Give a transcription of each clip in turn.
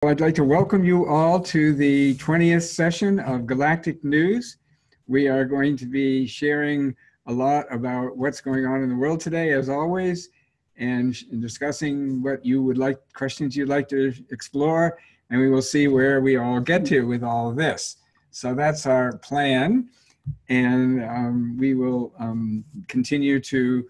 I'd like to welcome you all to the 20th session of Galactic News. We are going to be sharing a lot about what's going on in the world today, as always, and discussing what you would like, questions you'd like to explore, and we will see where we all get to with all of this. So that's our plan, and we will continue to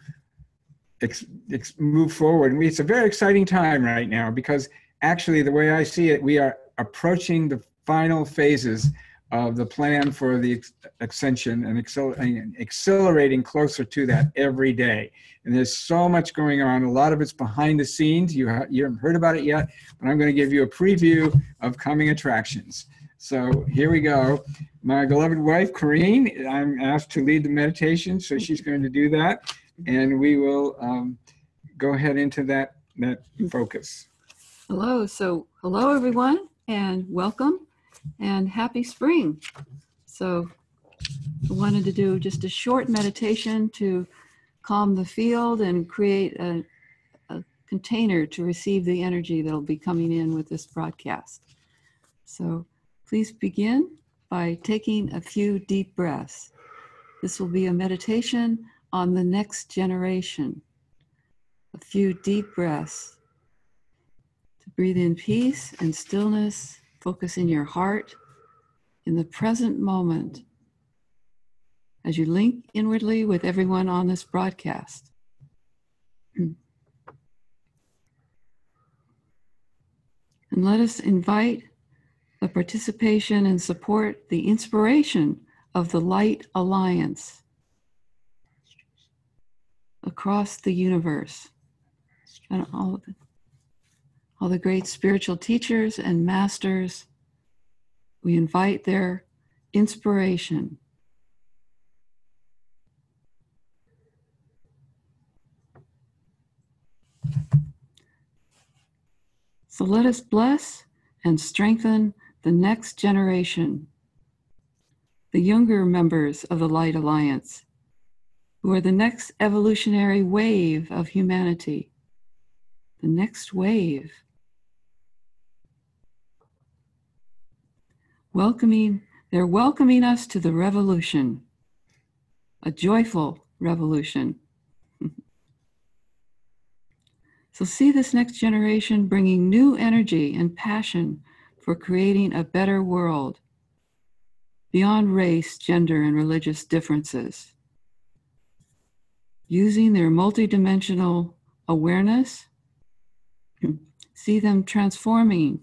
move forward. And it's a very exciting time right now because actually, the way I see it, we are approaching the final phases of the plan for the ascension and accelerating closer to that every day. And there's so much going on. A lot of it's behind the scenes. You haven't heard about it yet, but I'm going to give you a preview of coming attractions. So here we go. My beloved wife, Corinne, I'm asked to lead the meditation, so she's going to do that. And we will go ahead into that focus. Hello everyone, and welcome, and happy spring. So I wanted to do just a short meditation to calm the field and create a container to receive the energy that'll be coming in with this broadcast. So please begin by taking a few deep breaths. This will be a meditation on the next generation. A few deep breaths. Breathe in peace and stillness, focus in your heart, in the present moment, as you link inwardly with everyone on this broadcast. And let us invite the participation and support, the inspiration of the Light Alliance across the universe and all the great spiritual teachers and masters. We invite their inspiration. So let us bless and strengthen the next generation, the younger members of the Light Alliance, who are the next evolutionary wave of humanity, the next wave. They're welcoming us to the revolution, a joyful revolution. So see this next generation bringing new energy and passion for creating a better world, beyond race, gender, and religious differences. Using their multidimensional awareness, see them transforming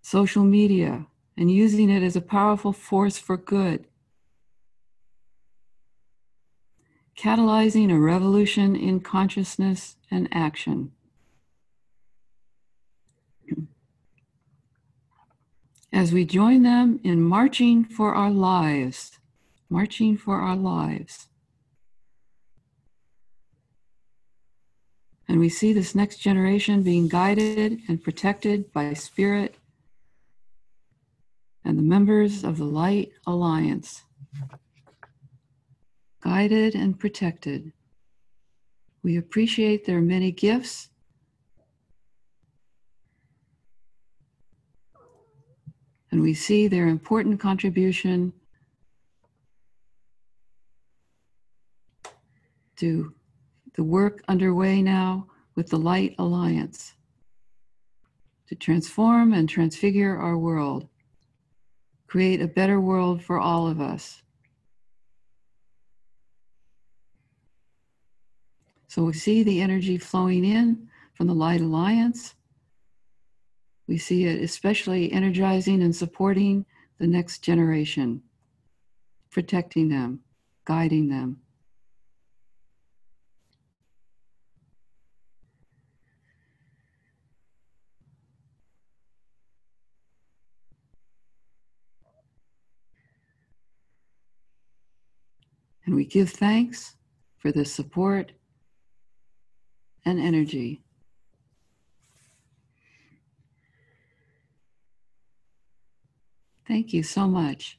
social media and using it as a powerful force for good, catalyzing a revolution in consciousness and action. As we join them in marching for our lives, marching for our lives. And we see this next generation being guided and protected by Spirit and the members of the Light Alliance. Guided and protected. We appreciate their many gifts and we see their important contribution to the work underway now with the Light Alliance to transform and transfigure our world. Create a better world for all of us. So we see the energy flowing in from the Light Alliance. We see it especially energizing and supporting the next generation, protecting them, guiding them. And we give thanks for the support and energy. Thank you so much.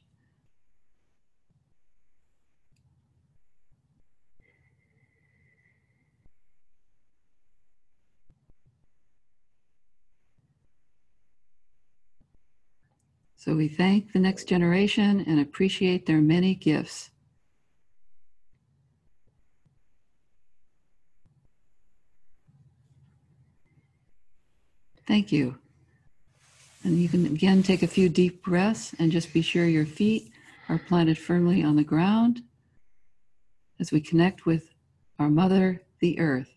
So we thank the next generation and appreciate their many gifts. Thank you. And you can again take a few deep breaths and just be sure your feet are planted firmly on the ground as we connect with our mother, the earth.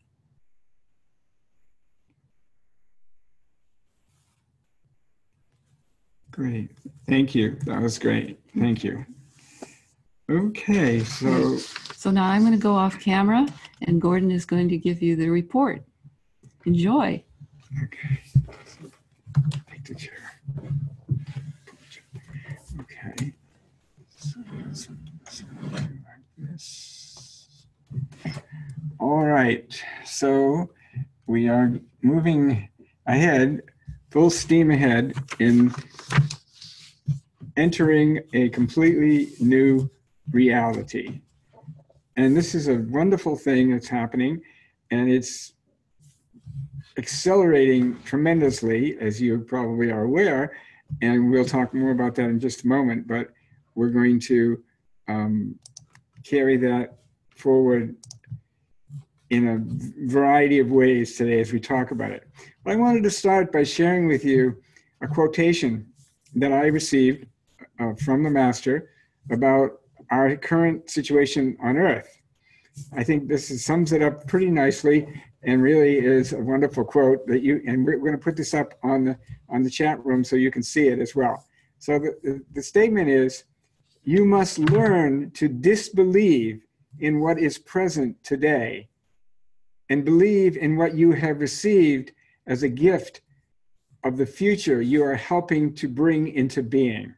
Great. Thank you. That was great. Thank you. Okay, so now I'm going to go off camera and Gordon is going to give you the report. Enjoy. Okay. Take the chair. Okay. So like this. All right. So we are moving ahead, full steam ahead in entering a completely new reality. And this is a wonderful thing that's happening, and it's accelerating tremendously, as you probably are aware, and we'll talk more about that in just a moment, but we're going to carry that forward in a variety of ways today as we talk about it. But I wanted to start by sharing with you a quotation that I received from the Master about our current situation on Earth. I think this sums it up pretty nicely and really is a wonderful quote that and we're going to put this up on the chat room so you can see it as well. So the statement is, you must learn to disbelieve in what is present today and believe in what you have received as a gift of the future you are helping to bring into being.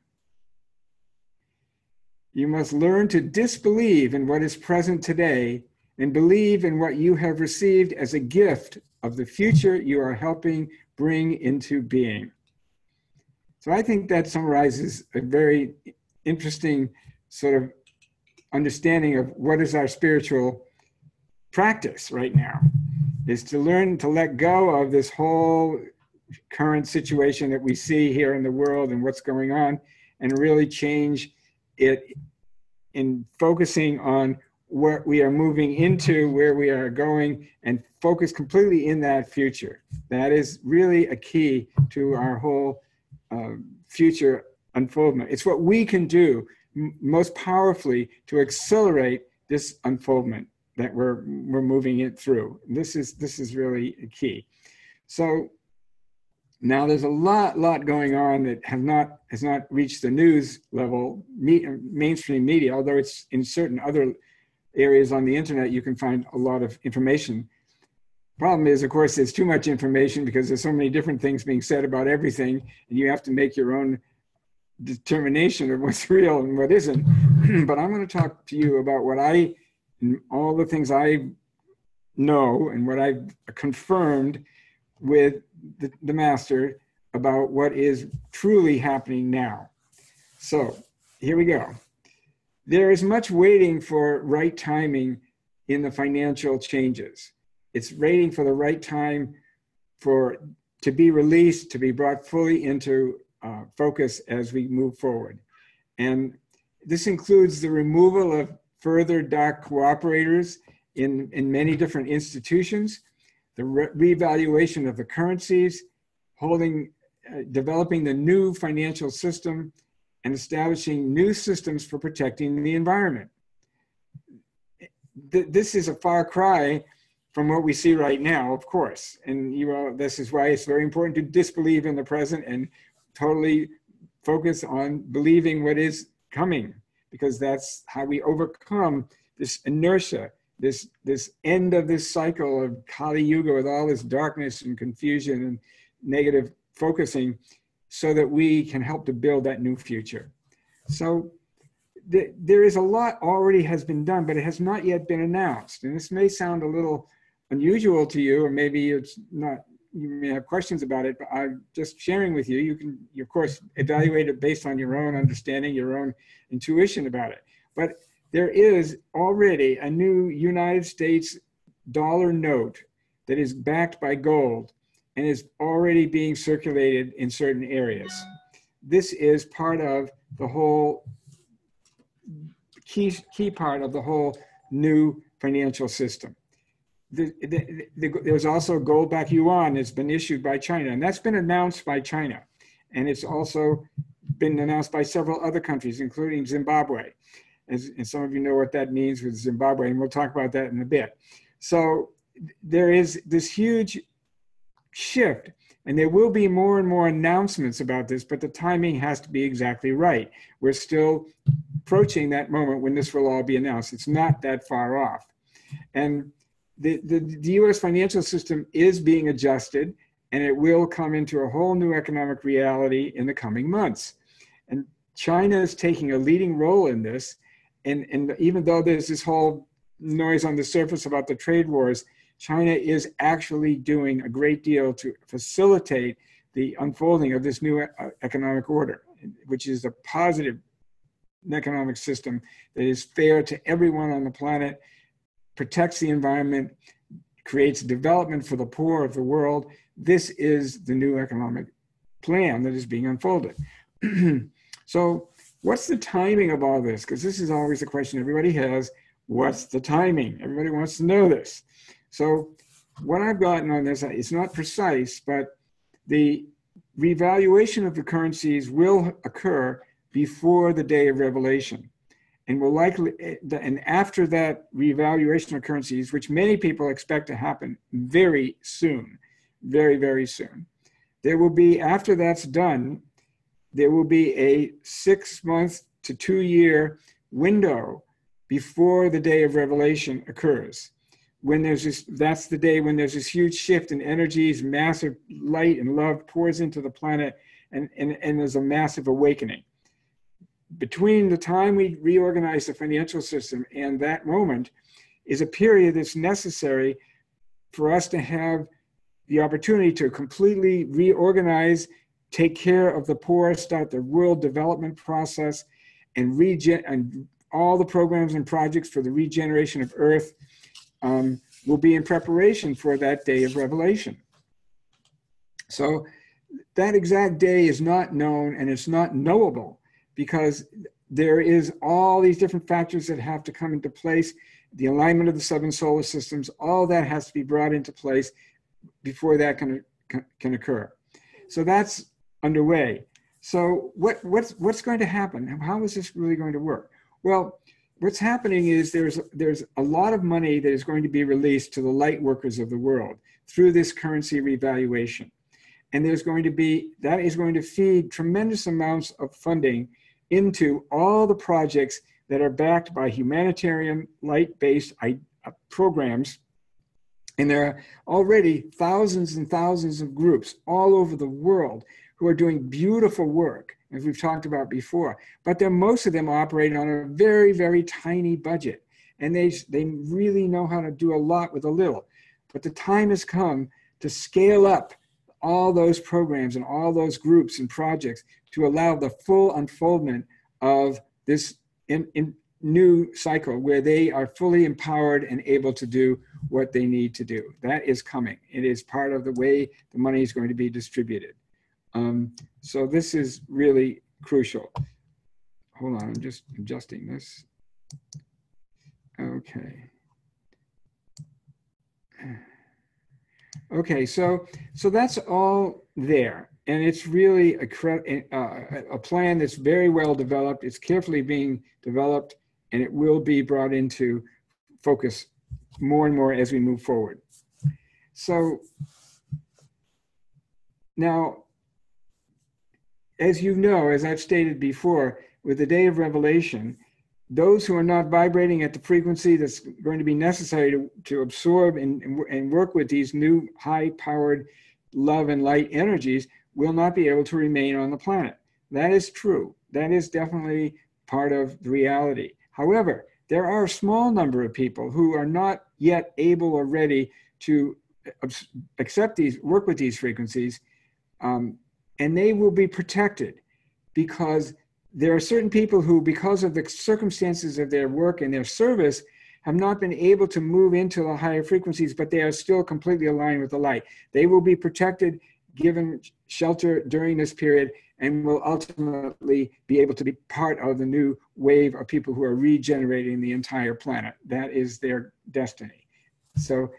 You must learn to disbelieve in what is present today and believe in what you have received as a gift of the future you are helping bring into being. So I think that summarizes a very interesting sort of understanding of what is our spiritual practice right now, is to learn to let go of this whole current situation that we see here in the world and what's going on, and really change it in focusing on what we are moving into, where we are going, and focus completely in that future. That is really a key to our whole future unfoldment. It's what we can do most powerfully to accelerate this unfoldment that we're moving it through. This is really key. So now there's a lot going on that has not reached the news level, mainstream media, although it's in certain other areas on the internet, you can find a lot of information. Problem is, of course, there's too much information because there's so many different things being said about everything, and you have to make your own determination of what's real and what isn't. But I'm going to talk to you about all the things I know and what I've confirmed with the Master about what is truly happening now. So here we go. There is much waiting for right timing in the financial changes. It's waiting for the right time to be released, to be brought fully into focus as we move forward. And this includes the removal of further dark cooperators in many different institutions, the revaluation of the currencies, developing the new financial system, and establishing new systems for protecting the environment. This is a far cry from what we see right now, of course. And this is why it's very important to disbelieve in the present and totally focus on believing what is coming, because that's how we overcome this inertia, this end of this cycle of Kali Yuga with all this darkness and confusion and negative focusing, so that we can help to build that new future. So there is a lot already has been done, but it has not yet been announced. And this may sound a little unusual to you, or maybe it's not, you may have questions about it, but I'm just sharing with you. You can, of course, evaluate it based on your own understanding, your own intuition about it. But there is already a new United States dollar note that is backed by gold and is already being circulated in certain areas. this is part of the whole key part of the whole new financial system. There's also gold-backed yuan that's been issued by China, and that's been announced by China. And it's also been announced by several other countries, including Zimbabwe. And some of you know what that means with Zimbabwe, and we'll talk about that in a bit. So there is this huge shift, and there will be more and more announcements about this, but the timing has to be exactly right. We're still approaching that moment when this will all be announced. It's not that far off. And the US financial system is being adjusted, and it will come into a whole new economic reality in the coming months. And China is taking a leading role in this. And even though there's this whole noise on the surface about the trade wars, China is actually doing a great deal to facilitate the unfolding of this new economic order, which is a positive economic system that is fair to everyone on the planet, protects the environment, creates development for the poor of the world. This is the new economic plan that is being unfolded. So what's the timing of all this? Because this is always a question everybody has. What's the timing? Everybody wants to know this. So what I've gotten on this, it's not precise, but the revaluation of the currencies will occur before the day of revelation. And will likely, and after that revaluation of currencies, which many people expect to happen very soon, very, very soon, there will be, after that's done, there will be a 6-month to 2-year window before the day of revelation occurs. When there's this, that's the day when there's this huge shift in energies, massive light and love pours into the planet, and there's a massive awakening. Between the time we reorganize the financial system and that moment is a period that's necessary for us to have the opportunity to completely reorganize, take care of the poor, start the world development process, and all the programs and projects for the regeneration of Earth will be in preparation for that day of revelation. So that exact day is not known, and it's not knowable, because there is all these different factors that have to come into place. The alignment of the 7 solar systems, all that has to be brought into place before that can occur. So that's underway. So what's going to happen? How is this really going to work? Well, what's happening is there's a lot of money that is going to be released to the light workers of the world through this currency revaluation. And there's going to be, that is going to feed tremendous amounts of funding into all the projects that are backed by humanitarian light-based programs. And there are already thousands and thousands of groups all over the world who are doing beautiful work, as we've talked about before. But most of them operate on a very, very tiny budget. And they really know how to do a lot with a little. But the time has come to scale up all those programs and all those groups and projects to allow the full unfoldment of this new cycle where they are fully empowered and able to do what they need to do. That is coming. It is part of the way the money is going to be distributed. So this is really crucial. Hold on, I'm just adjusting this. Okay. Okay, so that's all there. And it's really a plan that's very well developed. It's carefully being developed, and it will be brought into focus more and more as we move forward. So now, as you know, as I've stated before, with the day of revelation, those who are not vibrating at the frequency that's going to be necessary to absorb and work with these new high-powered love and light energies will not be able to remain on the planet. That is true. That is definitely part of the reality. However, there are a small number of people who are not yet able or ready to accept these, work with these frequencies, and they will be protected, because there are certain people who, because of the circumstances of their work and their service, have not been able to move into the higher frequencies, but they are still completely aligned with the light. They will be protected given shelter during this period and will ultimately be able to be part of the new wave of people who are regenerating the entire planet. That is their destiny. So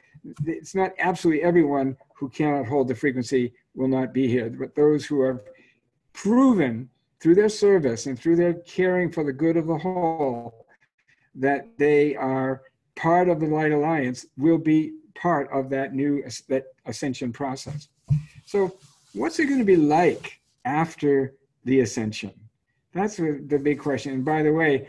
it's not absolutely everyone who cannot hold the frequency will not be here, but those who have proven through their service and through their caring for the good of the whole that they are part of the Light Alliance will be part of that ascension process. So what's it going to be like after the ascension? That's the big question. And by the way,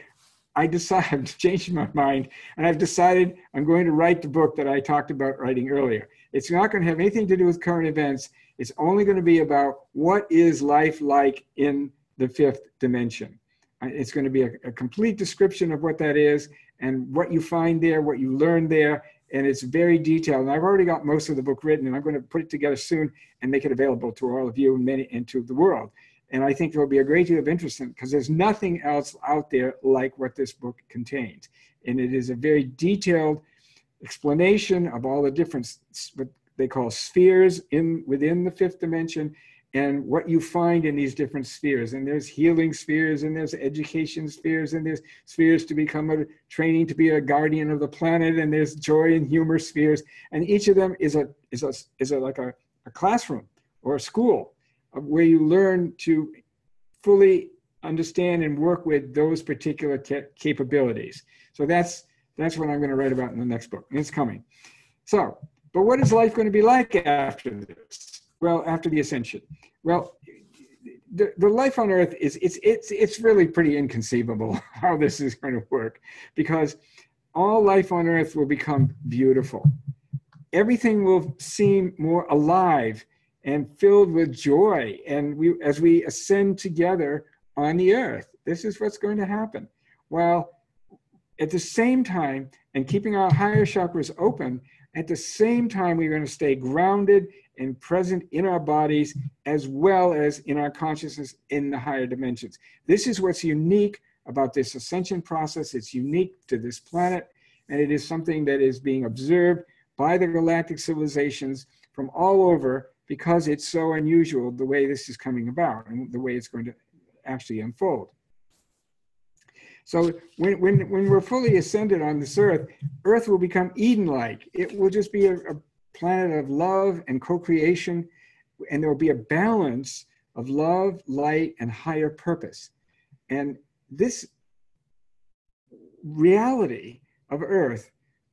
I've changed my mind, and I've decided I'm going to write the book that I talked about writing earlier. It's not going to have anything to do with current events. It's only going to be about what is life like in the fifth dimension. It's going to be a complete description of what that is and what you find there, what you learn there, and it's very detailed. And I've already got most of the book written, and I'm going to put it together soon and make it available to all of you and to the world. And I think there will be a great deal of interest in it because there's nothing else out there like what this book contains. And it is a very detailed explanation of all the different, what they call spheres within the fifth dimension, and what you find in these different spheres. And there's healing spheres, and there's education spheres, and there's spheres to become a training to be a guardian of the planet, and there's joy and humor spheres. And each of them is like a classroom or a school where you learn to fully understand and work with those particular capabilities. So that's what I'm going to write about in the next book, and it's coming. So, but what is life going to be like after this? Well, after the ascension. Well, the life on Earth it's really pretty inconceivable how this is going to work, because all life on Earth will become beautiful. Everything will seem more alive and filled with joy, and as we ascend together on the Earth, this is what's going to happen. While at the same time, and keeping our higher chakras open, at the same time, we're going to stay grounded and present in our bodies as well as in our consciousness in the higher dimensions. This is what's unique about this ascension process. It's unique to this planet, and it is something that is being observed by the galactic civilizations from all over, because it's so unusual the way this is coming about and the way it's going to actually unfold. So when we're fully ascended on this Earth, Earth will become Eden-like. It will just be a planet of love and co-creation, and there will be a balance of love, light, and higher purpose. And this reality of Earth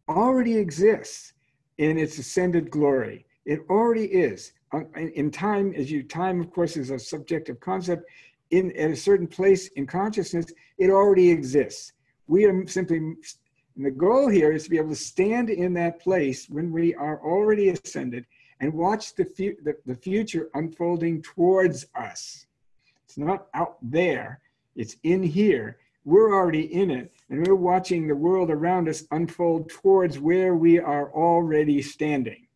already exists in its ascended glory. It already is. In time, time, of course, is a subjective concept. At a certain place in consciousness, it already exists. We are simply, and the goal here is to be able to stand in that place when we are already ascended and watch the future unfolding towards us. It's not out there, it's in here. We're already in it, and we're watching the world around us unfold towards where we are already standing.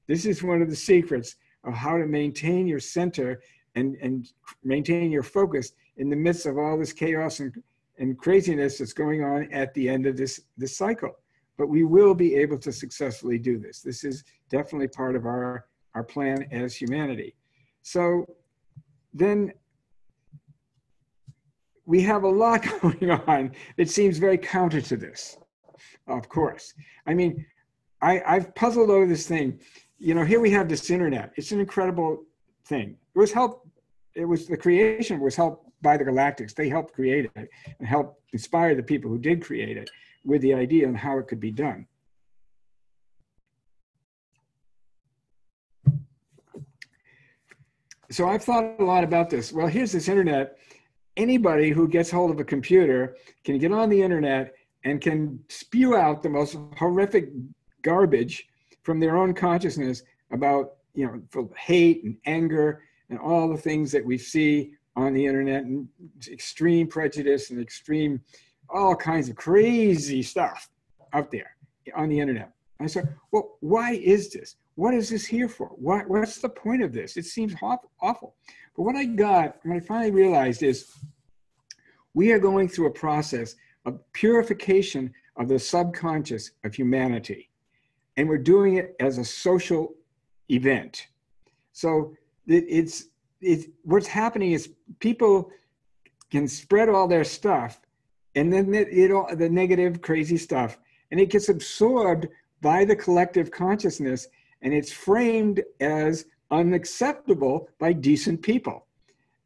This is one of the secrets of how to maintain your center and maintain your focus in the midst of all this chaos and craziness that's going on at the end of this cycle. But we will be able to successfully do this. This is definitely part of our plan as humanity. So then we have a lot going on. It seems very counter to this, of course. I mean, I've puzzled over this thing. You know, here we have this internet. It's an incredible thing. The creation was helped by the Galactics. They helped create it and helped inspire the people who did create it with the idea on how it could be done. So I've thought a lot about this. Well, here's this internet. Anybody who gets hold of a computer can get on the internet and can spew out the most horrific garbage from their own consciousness about, you know, hate and anger and all the things that we see on the internet, and extreme prejudice and all kinds of crazy stuff out there on the internet. And I said, well, why is this? What is this here for? What's the point of this? It seems awful. But what I finally realized is we are going through a process of purification of the subconscious of humanity. And we're doing it as a social event. So it's what's happening is people can spread all their stuff, and then the negative, crazy stuff, and it gets absorbed by the collective consciousness, and it's framed as unacceptable by decent people.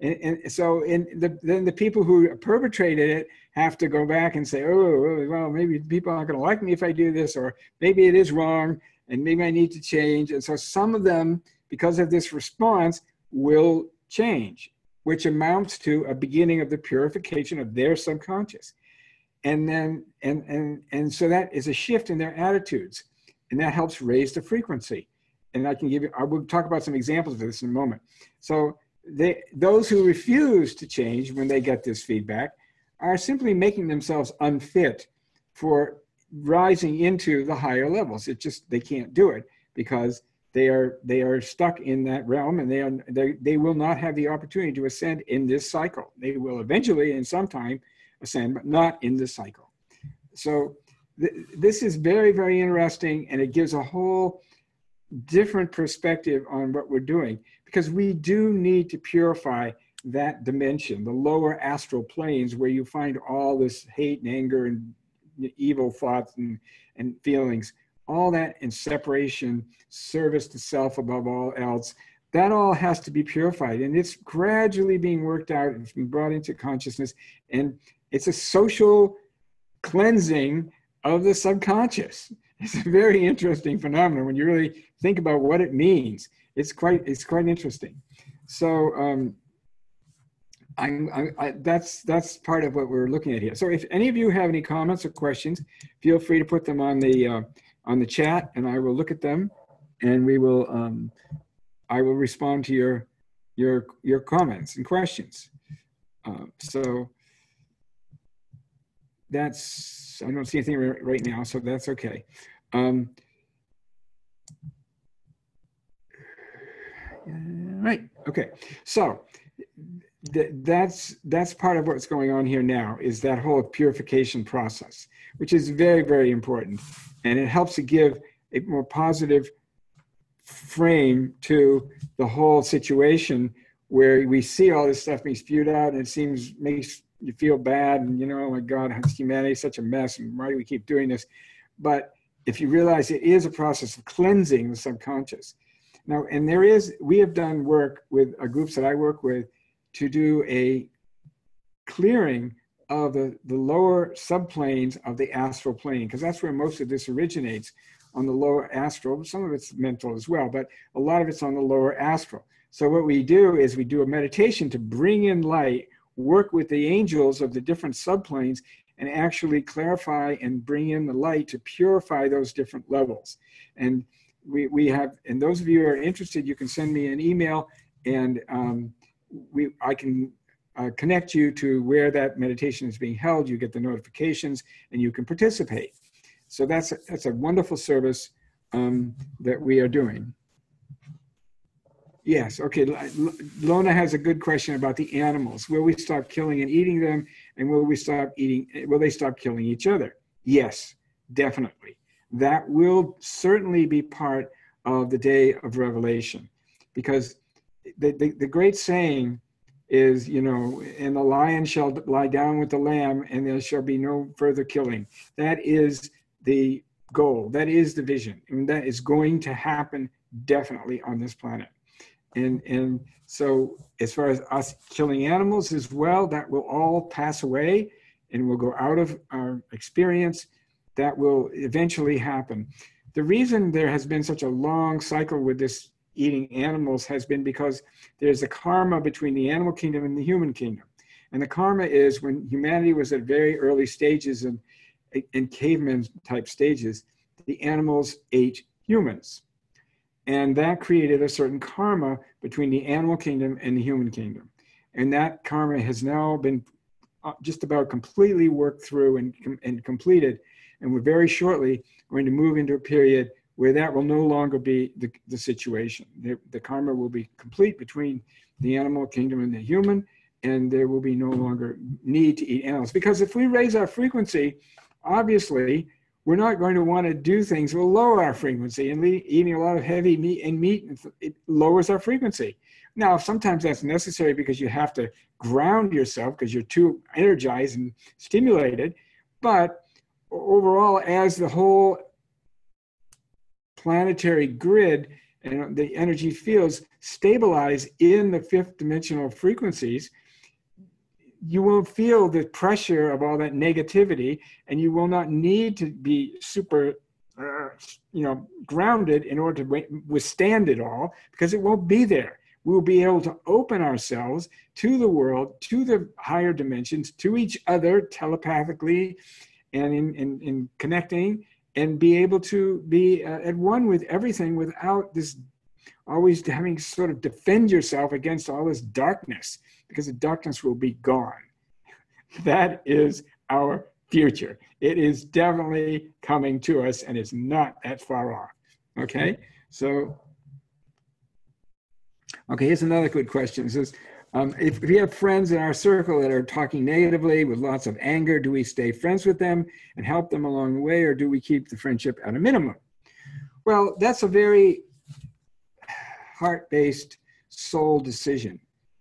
And so then the people who perpetrated it have to go back and say, oh, well, maybe people aren't going to like me if I do this, or maybe it is wrong, and maybe I need to change. And so some of them, because of this response, will change, which amounts to a beginning of the purification of their subconscious. And then, and so that is a shift in their attitudes, and that helps raise the frequency. And I will talk about some examples of this in a moment. So those who refuse to change when they get this feedback are simply making themselves unfit for rising into the higher levels. They can't do it because they are stuck in that realm, and they will not have the opportunity to ascend in this cycle. They will eventually in some time ascend, but not in this cycle. So this is very, very interesting, and it gives a whole different perspective on what we're doing, because we do need to purify that dimension, the lower astral planes, where you find all this hate and anger and evil thoughts and feelings, all that in separation, service to self above all else. That all has to be purified, and it's gradually being worked out. It's been brought into consciousness, and it's a social cleansing of the subconscious. It's a very interesting phenomenon when you really think about what it means. It's quite interesting. So that's part of what we're looking at here. So if any of you have any comments or questions, feel free to put them on the chat, and I will look at them, and we will I will respond to your comments and questions. So I don't see anything right now, so that's okay. Right, okay. So that's part of what's going on here now, is that whole purification process, which is very, very important. And it helps to give a more positive frame to the whole situation, where we see all this stuff being spewed out, and it makes you feel bad, and oh my God, humanity is such a mess, and why do we keep doing this? But if you realize it is a process of cleansing the subconscious. Now, and we have done work with groups that I work with to do a clearing of the lower subplanes of the astral plane, because that's where most of this originates, on the lower astral. Some of it's mental as well, but a lot of it's on the lower astral. So what we do is we do a meditation to bring in light, work with the angels of the different subplanes, and actually clarify and bring in the light to purify those different levels. And we have, and those of you who are interested, you can send me an email, and I can connect you to where that meditation is being held. You get the notifications, and you can participate. So that's a wonderful service that we are doing. Yes, okay. Lona has a good question about the animals. Will we stop killing and eating them, and will they stop killing each other? Yes, definitely. That will certainly be part of the day of revelation, because the great saying is, and the lion shall lie down with the lamb, and there shall be no further killing. That is the goal. That is the vision. And that is going to happen definitely on this planet. And so as far as us killing animals as well, that will all pass away and will go out of our experience. That will eventually happen. The reason there has been such a long cycle with this eating animals has been because there's a karma between the animal kingdom and the human kingdom. And the karma is when humanity was at very early stages in caveman type stages, the animals ate humans. And that created a certain karma between the animal kingdom and the human kingdom. And that karma has now been just about completely worked through and completed. And we're very shortly going to move into a period where that will no longer be the situation. The karma will be complete between the animal kingdom and the human, and there will be no longer need to eat animals. Because if we raise our frequency, obviously, we're not going to want to do things that will lower our frequency, and eating a lot of heavy meat, it lowers our frequency. Now, sometimes that's necessary because you have to ground yourself because you're too energized and stimulated. But overall, as the whole planetary grid and the energy fields stabilize in the fifth dimensional frequencies, you won't feel the pressure of all that negativity, and you will not need to be super grounded in order to withstand it all, because it won't be there. We will be able to open ourselves to the world, to the higher dimensions, to each other telepathically and in connecting, and be able to be at one with everything without this always having to sort of defend yourself against all this darkness, because the darkness will be gone. That is our future. It is definitely coming to us, and it's not that far off. Okay, so, okay, here's another good question. It says, if we have friends in our circle that are talking negatively with lots of anger, do we stay friends with them and help them along the way, or do we keep the friendship at a minimum? Well, that's a very heart-based soul decision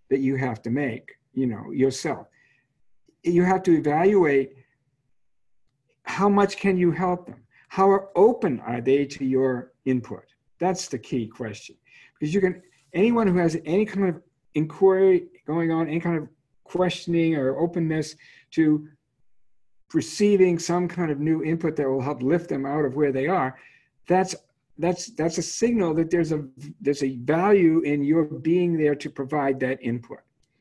that you have to make, yourself. You have to evaluate how much can you help them? How open are they to your input? That's the key question. Because anyone who has any kind of inquiry going on, any kind of questioning or openness to receiving some kind of new input that will help lift them out of where they are, that's a signal that there's a value in your being there to provide that input.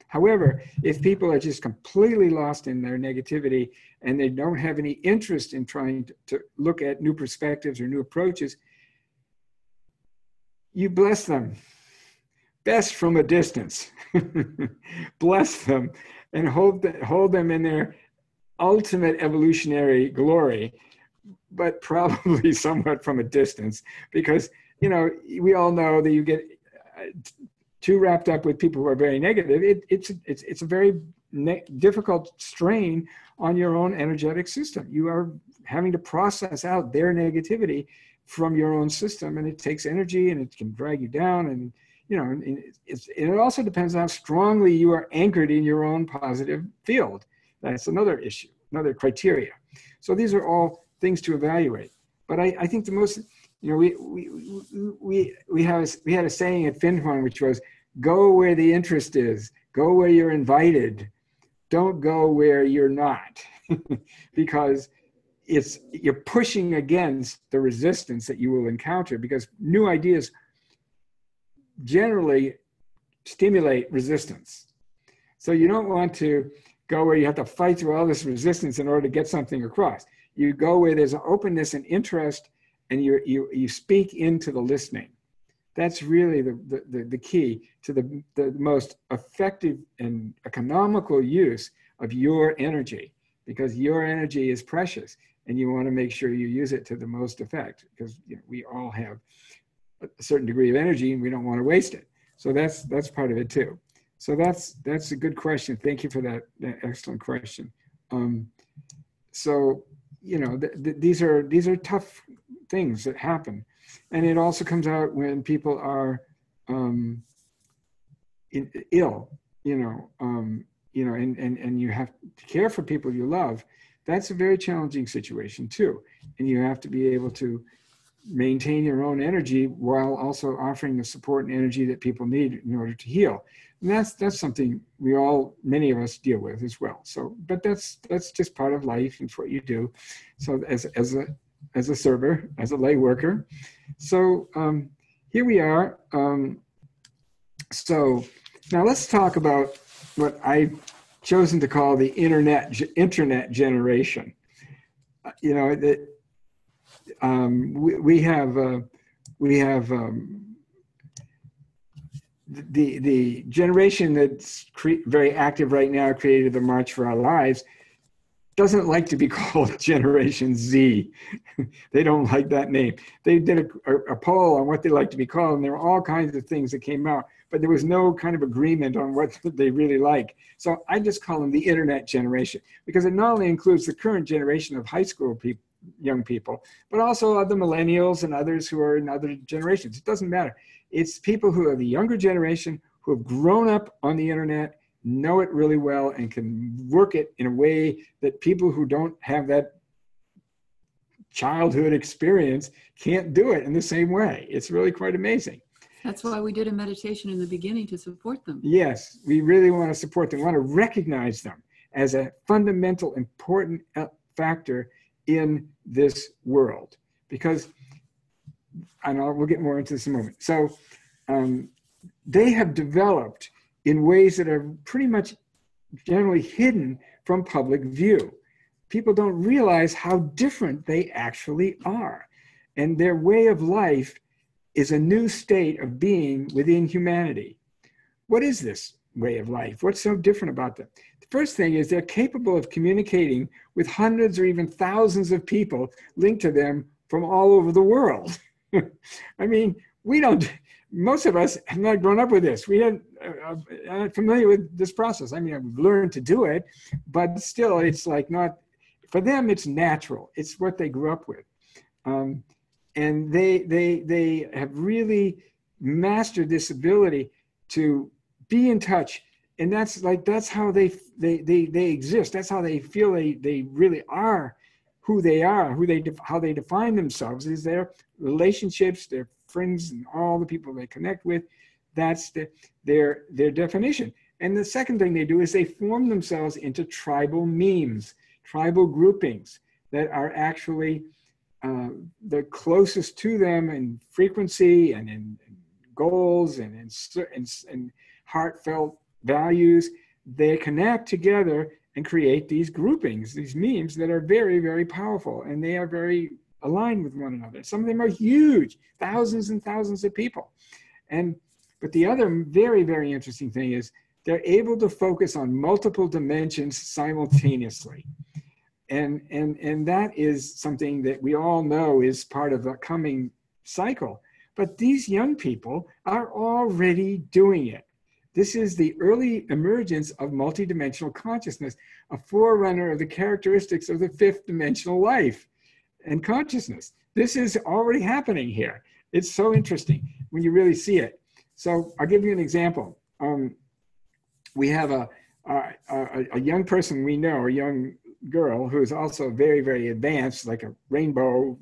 However, if people are just completely lost in their negativity and they don't have any interest in trying to look at new perspectives or new approaches, you bless them. Best from a distance. Bless them and hold them in their ultimate evolutionary glory, but probably somewhat from a distance, because we all know that you get too wrapped up with people who are very negative. It's a very difficult strain on your own energetic system. You are having to process out their negativity from your own system, and it takes energy, and it can drag you down, and it also depends on how strongly you are anchored in your own positive field. That's another issue, another criteria. So these are all things to evaluate. But I think the most, we had a saying at FinFund, which was, go where the interest is, go where you're invited, don't go where you're not, because you're pushing against the resistance that you will encounter, because new ideas generally stimulate resistance. So you don't want to go where you have to fight through all this resistance in order to get something across. You go where there's an openness and interest, and you speak into the listening. That's really the key to the most effective and economical use of your energy, because your energy is precious, and you want to make sure you use it to the most effect, because we all have a certain degree of energy and we don't want to waste it. So that's part of it too. So that's a good question. Thank you for that excellent question. So these are tough things that happen, and it also comes out when people are ill, and you have to care for people you love. That's a very challenging situation too, and you have to be able to maintain your own energy while also offering the support and energy that people need in order to heal. And that's something many of us deal with as well. So, but that's just part of life and what you do. So as a server, as a lay worker. So here we are. So now let's talk about what I've chosen to call the internet generation. We have the generation that's very active right now, created the March for Our Lives, doesn't like to be called Generation Z. They don't like that name. They did a poll on what they like to be called, and there were all kinds of things that came out, but there was no kind of agreement on what they really like. So I just call them the internet generation, because it not only includes the current generation of high school young people, but also other millennials and others who are in other generations. It doesn't matter. It's people who are the younger generation who have grown up on the internet, know it really well, and can work it in a way that people who don't have that childhood experience can't do it in the same way. It's really quite amazing. That's why we did a meditation in the beginning, to support them. Yes, we really want to support them. We want to recognize them as a fundamental, important factor in this world. Because, we'll get more into this in a moment. So they have developed in ways that are pretty much generally hidden from public view. People don't realize how different they actually are. And their way of life is a new state of being within humanity. What is this way of life? What's so different about them? The first thing is they're capable of communicating with hundreds or even thousands of people linked to them from all over the world. I mean, most of us have not grown up with this. We aren't familiar with this process. I mean, we've learned to do it, but still it's like not, for them, it's natural. It's what they grew up with. And they have really mastered this ability to be in touch. And that's how they exist. That's how they feel they really are who they are, how they define themselves is their relationships, their friends, and all the people they connect with. That's their definition. And the second thing they do is they form themselves into tribal memes, tribal groupings that are actually the closest to them in frequency and in goals and in heartfelt values. They connect together and create these groupings, these memes that are very, very powerful, and they are very aligned with one another. Some of them are huge, thousands and thousands of people. But the other very, very interesting thing is they're able to focus on multiple dimensions simultaneously. And that is something that we all know is part of the coming cycle. But these young people are already doing it. This is the early emergence of multidimensional consciousness, a forerunner of the characteristics of the fifth dimensional life and consciousness. This is already happening here. It's so interesting when you really see it. So I'll give you an example. We have a young person we know, a young girl who is also very, very advanced, like a rainbow,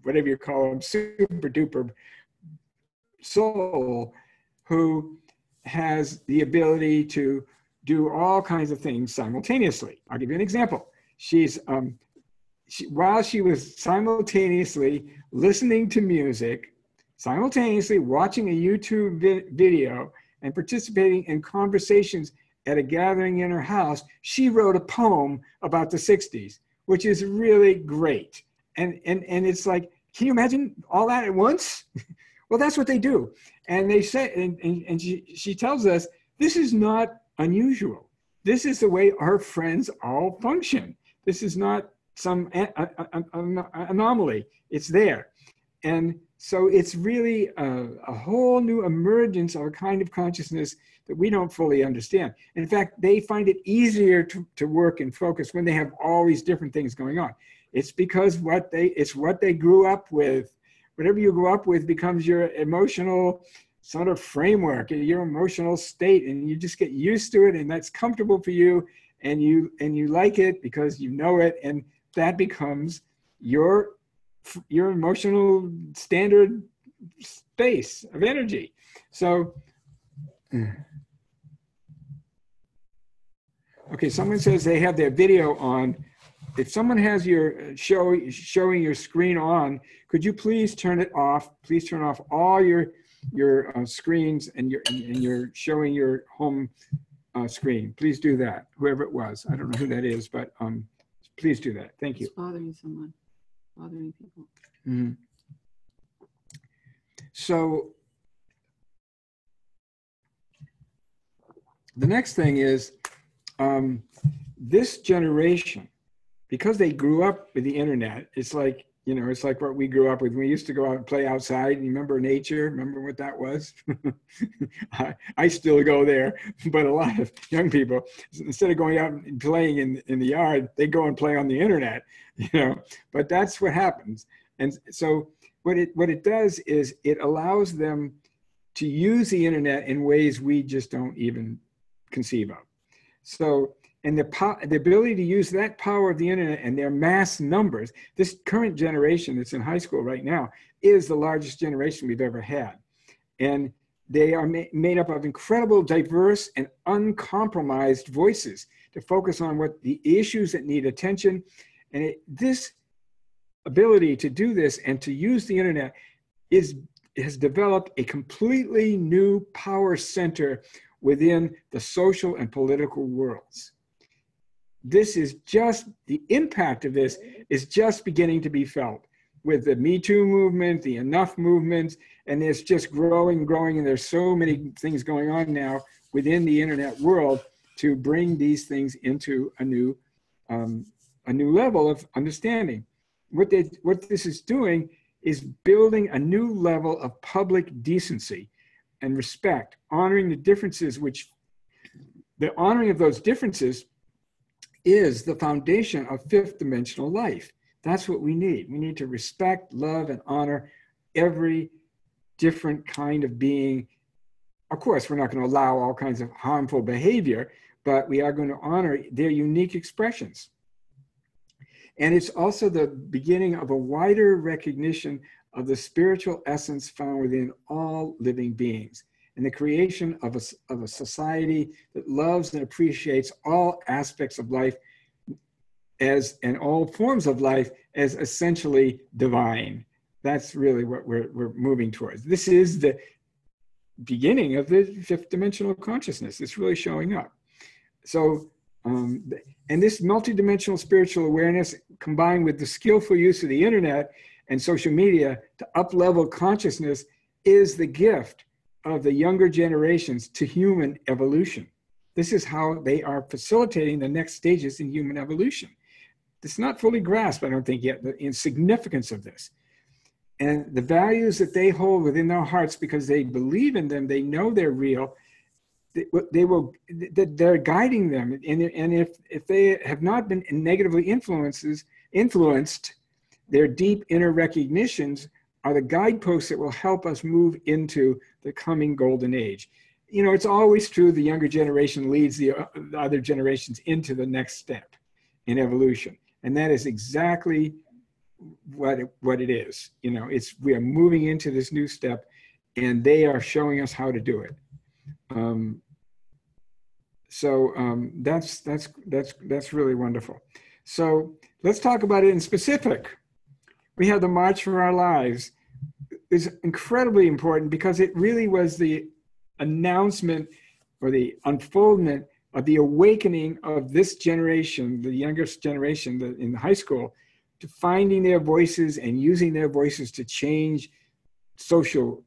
whatever you call them, super duper soul, who has the ability to do all kinds of things simultaneously. I'll give you an example. While she was simultaneously listening to music, simultaneously watching a YouTube video, and participating in conversations at a gathering in her house, she wrote a poem about the 60s, which is really great. And it's like, can you imagine all that at once? Well, that's what they do. And they say, and she tells us, this is not unusual. This is the way our friends all function. This is not some anomaly. It's there. And so it's really a whole new emergence of a kind of consciousness that we don't fully understand. In fact, they find it easier to work and focus when they have all these different things going on. It's because it's what they grew up with. Whatever you grew up with becomes your emotional sort of framework, your emotional state, and you just get used to it, and that's comfortable for you, and you like it because you know it, and that becomes your emotional standard space of energy. So, okay, someone says they have their video on. If someone has your showing your screen on, could you please turn it off? Please turn off all your screens and you're showing your home screen. Please do that. Whoever it was, I don't know who that is, but please do that. Thank you. It's bothering someone, bothering people. Mm-hmm. So the next thing is this generation, because they grew up with the internet, it's like, it's like what we grew up with. We used to go out and play outside. You remember nature? Remember what that was? I still go there, but a lot of young people, instead of going out and playing in the yard, they go and play on the internet, But that's what happens. And so what it does is it allows them to use the internet in ways we just don't even conceive of. So, and the ability to use that power of the internet and their mass numbers, this current generation that's in high school right now is the largest generation we've ever had. And they are made up of incredible, diverse, and uncompromised voices to focus on what the issues that need attention. And this ability to do this and to use the internet has developed a completely new power center within the social and political worlds. This is just, the impact of this is just beginning to be felt with the Me Too movement, the Enough movement, and it's just growing, and there's so many things going on now within the internet world to bring these things into a new level of understanding. What this is doing is building a new level of public decency and respect, honoring the differences, which the honoring of those differences is the foundation of fifth dimensional life. That's what we need. We need to respect, love, and honor every different kind of being. Of course, we're not going to allow all kinds of harmful behavior, but we are going to honor their unique expressions. And it's also the beginning of a wider recognition of the spiritual essence found within all living beings and the creation of a society that loves and appreciates all aspects of life and all forms of life as essentially divine. That's really what we're moving towards. This is the beginning of the fifth dimensional consciousness. It's really showing up. So, and this multidimensional spiritual awareness combined with the skillful use of the internet and social media to up-level consciousness is the gift of the younger generations to human evolution. This is how they are facilitating the next stages in human evolution. It's not fully grasped, I don't think yet, the significance of this. And the values that they hold within their hearts because they believe in them, they know they're real, they're guiding them. And if they have not been negatively influenced, their deep inner recognitions are the guideposts that will help us move into the coming golden age. You know, it's always true the younger generation leads the other generations into the next step in evolution. And that is exactly what it is. You know, we are moving into this new step and they are showing us how to do it. That's really wonderful. So let's talk about it in specific. We have the March for Our Lives. It's incredibly important because it really was the announcement or the unfoldment of the awakening of this generation, the youngest generation in high school, to finding their voices and using their voices to change social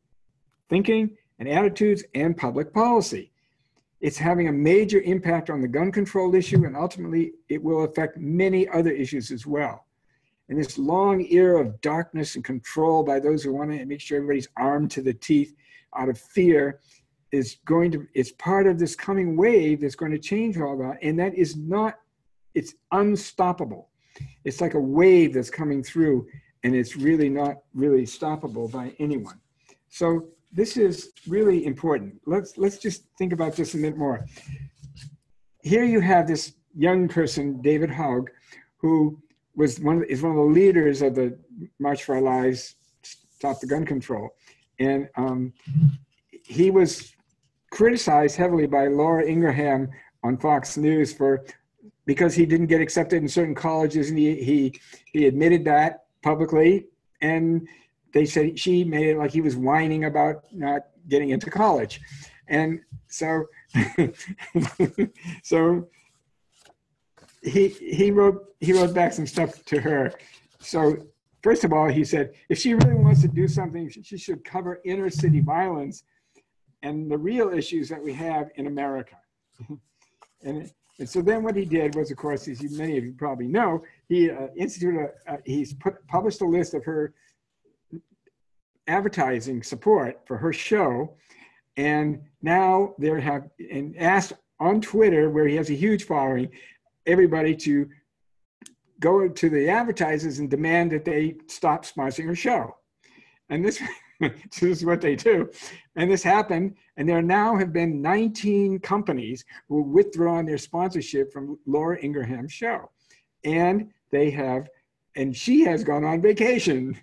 thinking and attitudes and public policy. It's having a major impact on the gun control issue, and ultimately it will affect many other issues as well. And this long era of darkness and control by those who want to make sure everybody's armed to the teeth out of fear it's part of this coming wave that's going to change all that. And that is it's unstoppable. It's like a wave that's coming through and it's really not really stoppable by anyone. So this is really important. Let's just think about this a bit more. Here you have this young person, David Haug, who is one of the leaders of the March for Our Lives, Stop the Gun Control. And he was criticized heavily by Laura Ingraham on Fox News because he didn't get accepted in certain colleges, and he admitted that publicly, and they said she made it like he was whining about not getting into college. And so so he wrote back some stuff to her. So first of all, he said, if she really wants to do something, she should cover inner city violence and the real issues that we have in America. And so then what he did was, of course, as many of you probably know, he published a list of her advertising support for her show. And now and asked on Twitter, where he has a huge following, everybody to go to the advertisers and demand that they stop sponsoring her show. And this This is what they do. And this happened, and there now have been 19 companies who withdrawn their sponsorship from Laura Ingraham's show. And they have, and she has gone on vacation.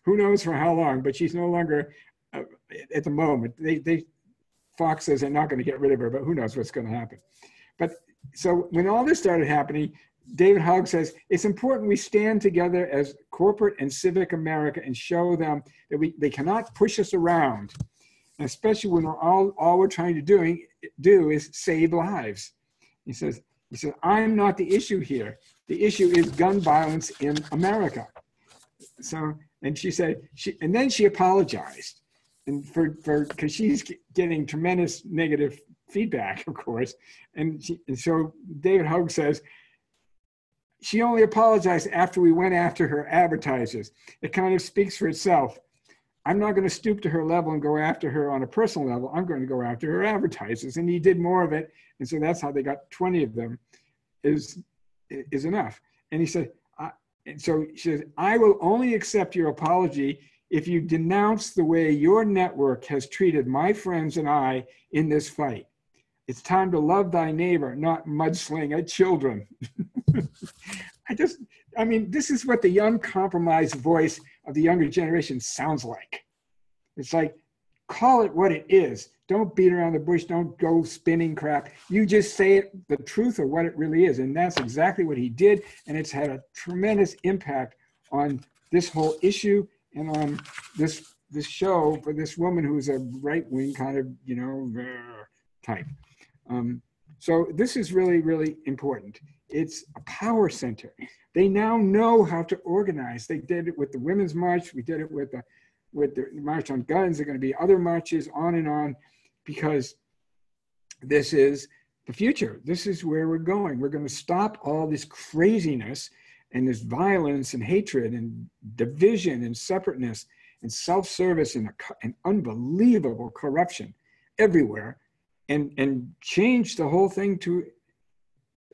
Who knows for how long, but she's no longer, at the moment, Fox says they're not going to get rid of her, but who knows what's going to happen. But so when all this started happening, David Hogg says, it's important we stand together as corporate and civic America and show them that they cannot push us around, and especially when all we're trying to do is save lives. He says, I'm not the issue here. The issue is gun violence in America. So, and she said, and then she apologized, and because she's getting tremendous negative feedback, of course. And so David Hogg says, she only apologized after we went after her advertisers. It kind of speaks for itself. I'm not going to stoop to her level and go after her on a personal level. I'm going to go after her advertisers. And he did more of it. And so that's how they got 20 of them is enough. And he said, and so she says, I will only accept your apology if you denounce the way your network has treated my friends and I in this fight. It's time to love thy neighbor, not mudsling at children. I mean, this is what the uncompromised voice of the younger generation sounds like. It's like, call it what it is. Don't beat around the bush. Don't go spinning crap. You just say it, the truth of what it really is. And that's exactly what he did. And it's had a tremendous impact on this whole issue and on this show for this woman who's a right-wing kind of, type. So this is really, really important. It's a power center. They now know how to organize. They did it with the Women's March. We did it with the March on Guns. There are going to be other marches on and on, because this is the future. This is where we're going. We're going to stop all this craziness and this violence and hatred and division and separateness and self-service and unbelievable corruption everywhere, and change the whole thing to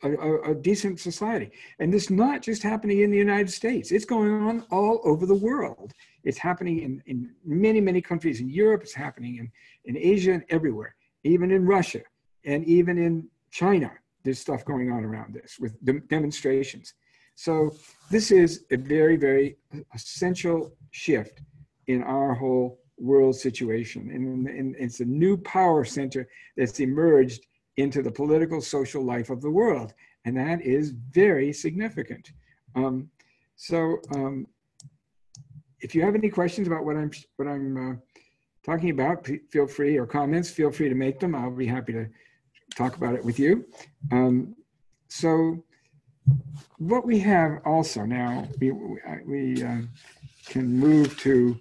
a decent society. And this is not just happening in the United States. It's going on all over the world. It's happening in many, many countries in Europe. It's happening in Asia and everywhere, even in Russia and even in China. There's stuff going on around this with demonstrations. So this is a very, very essential shift in our whole world situation. And it's a new power center that's emerged into the political, social life of the world. And that is very significant. If you have any questions about what I'm talking about, feel free, or comments, feel free to make them. I'll be happy to talk about it with you. So what we have also now, we can move to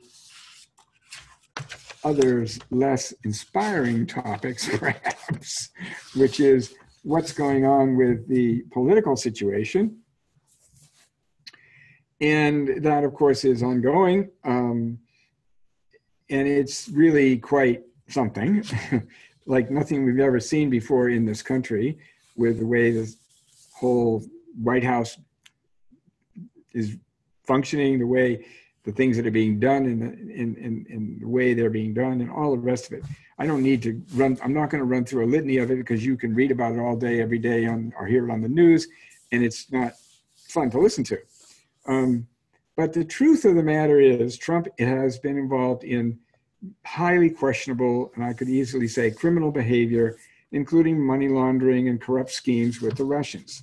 others less inspiring topics, perhaps, which is what's going on with the political situation. And that, of course, is ongoing. And it's really quite something, like nothing we've ever seen before in this country, with the way this whole White House is functioning, the way the things that are being done in the way they're being done, and all the rest of it. I don't need to run, I'm not going to run through a litany of it, because you can read about it all day, every day, or hear it on the news, and it's not fun to listen to. But the truth of the matter is, Trump has been involved in highly questionable, and I could easily say criminal behavior, including money laundering and corrupt schemes with the Russians.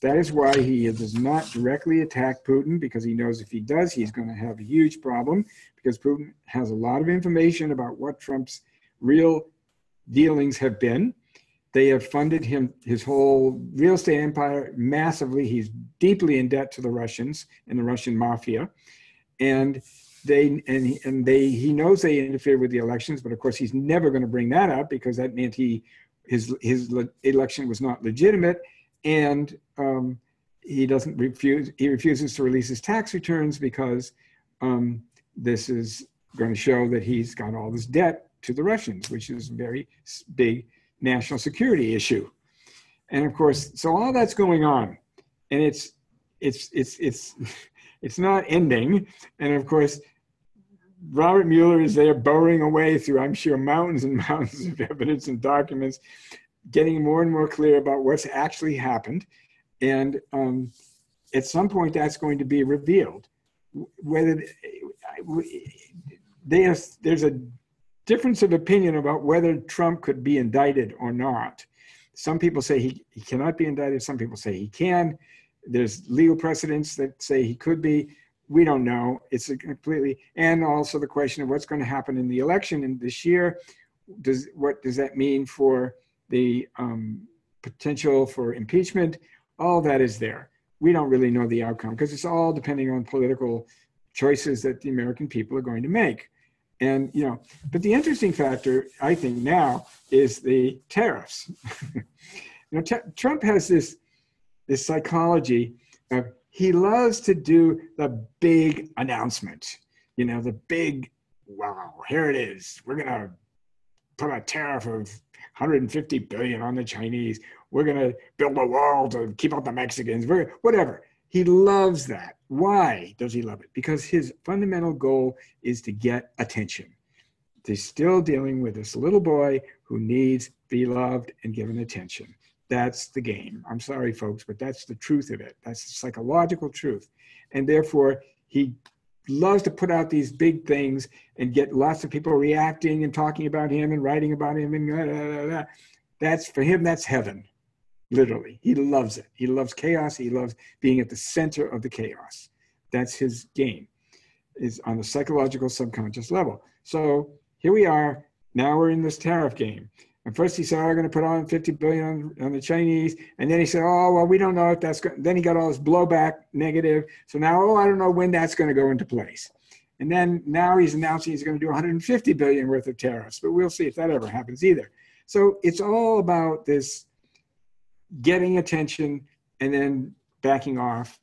That is why he does not directly attack Putin, because he knows if he does, he's going to have a huge problem, because Putin has a lot of information about what Trump's real dealings have been. They have funded his whole real estate empire massively. He's deeply in debt to the Russians and the Russian mafia. And he knows they interfered with the elections, but of course he's never going to bring that up, because that meant his election was not legitimate. And he refuses to release his tax returns, because this is going to show that he's got all this debt to the Russians, which is a very big national security issue. And of course, so all that's going on, and it's not ending. And of course, Robert Mueller is there burrowing away through, I'm sure, mountains and mountains of evidence and documents, getting more and more clear about what's actually happened. And at some point, that's going to be revealed. Whether there's a difference of opinion about whether Trump could be indicted or not. Some people say he cannot be indicted. Some people say he can. There's legal precedents that say he could be. We don't know. It's a completely, and also the question of what's going to happen in the election in this year. What does that mean for the potential for impeachment? All that is there. We don't really know the outcome because it's all depending on political choices that the American people are going to make. And, but the interesting factor, I think now, is the tariffs. Trump has this psychology of, he loves to do the big announcement, the big, wow, here it is. We're going to put a tariff of 150 billion on the Chinese. We're going to build a wall to keep out the Mexicans, whatever. He loves that. Why does he love it? Because his fundamental goal is to get attention. They're still dealing with this little boy who needs to be loved and given attention. That's the game. I'm sorry, folks, but that's the truth of it. That's the psychological truth. And therefore, he loves to put out these big things and get lots of people reacting and talking about him and writing about him. And that's, for him, that's heaven. Literally, he loves it. He loves chaos. He loves being at the center of the chaos. That's his game, is on the psychological subconscious level. So here we are. Now we're in this tariff game. And first he said, we're going to put on 50 billion on the Chinese. And then he said, oh, well, we don't know if that's going. Then he got all this blowback negative. So now, I don't know when that's going to go into place. And then now he's announcing he's going to do 150 billion worth of tariffs. But we'll see if that ever happens either. So it's all about this getting attention and then backing off,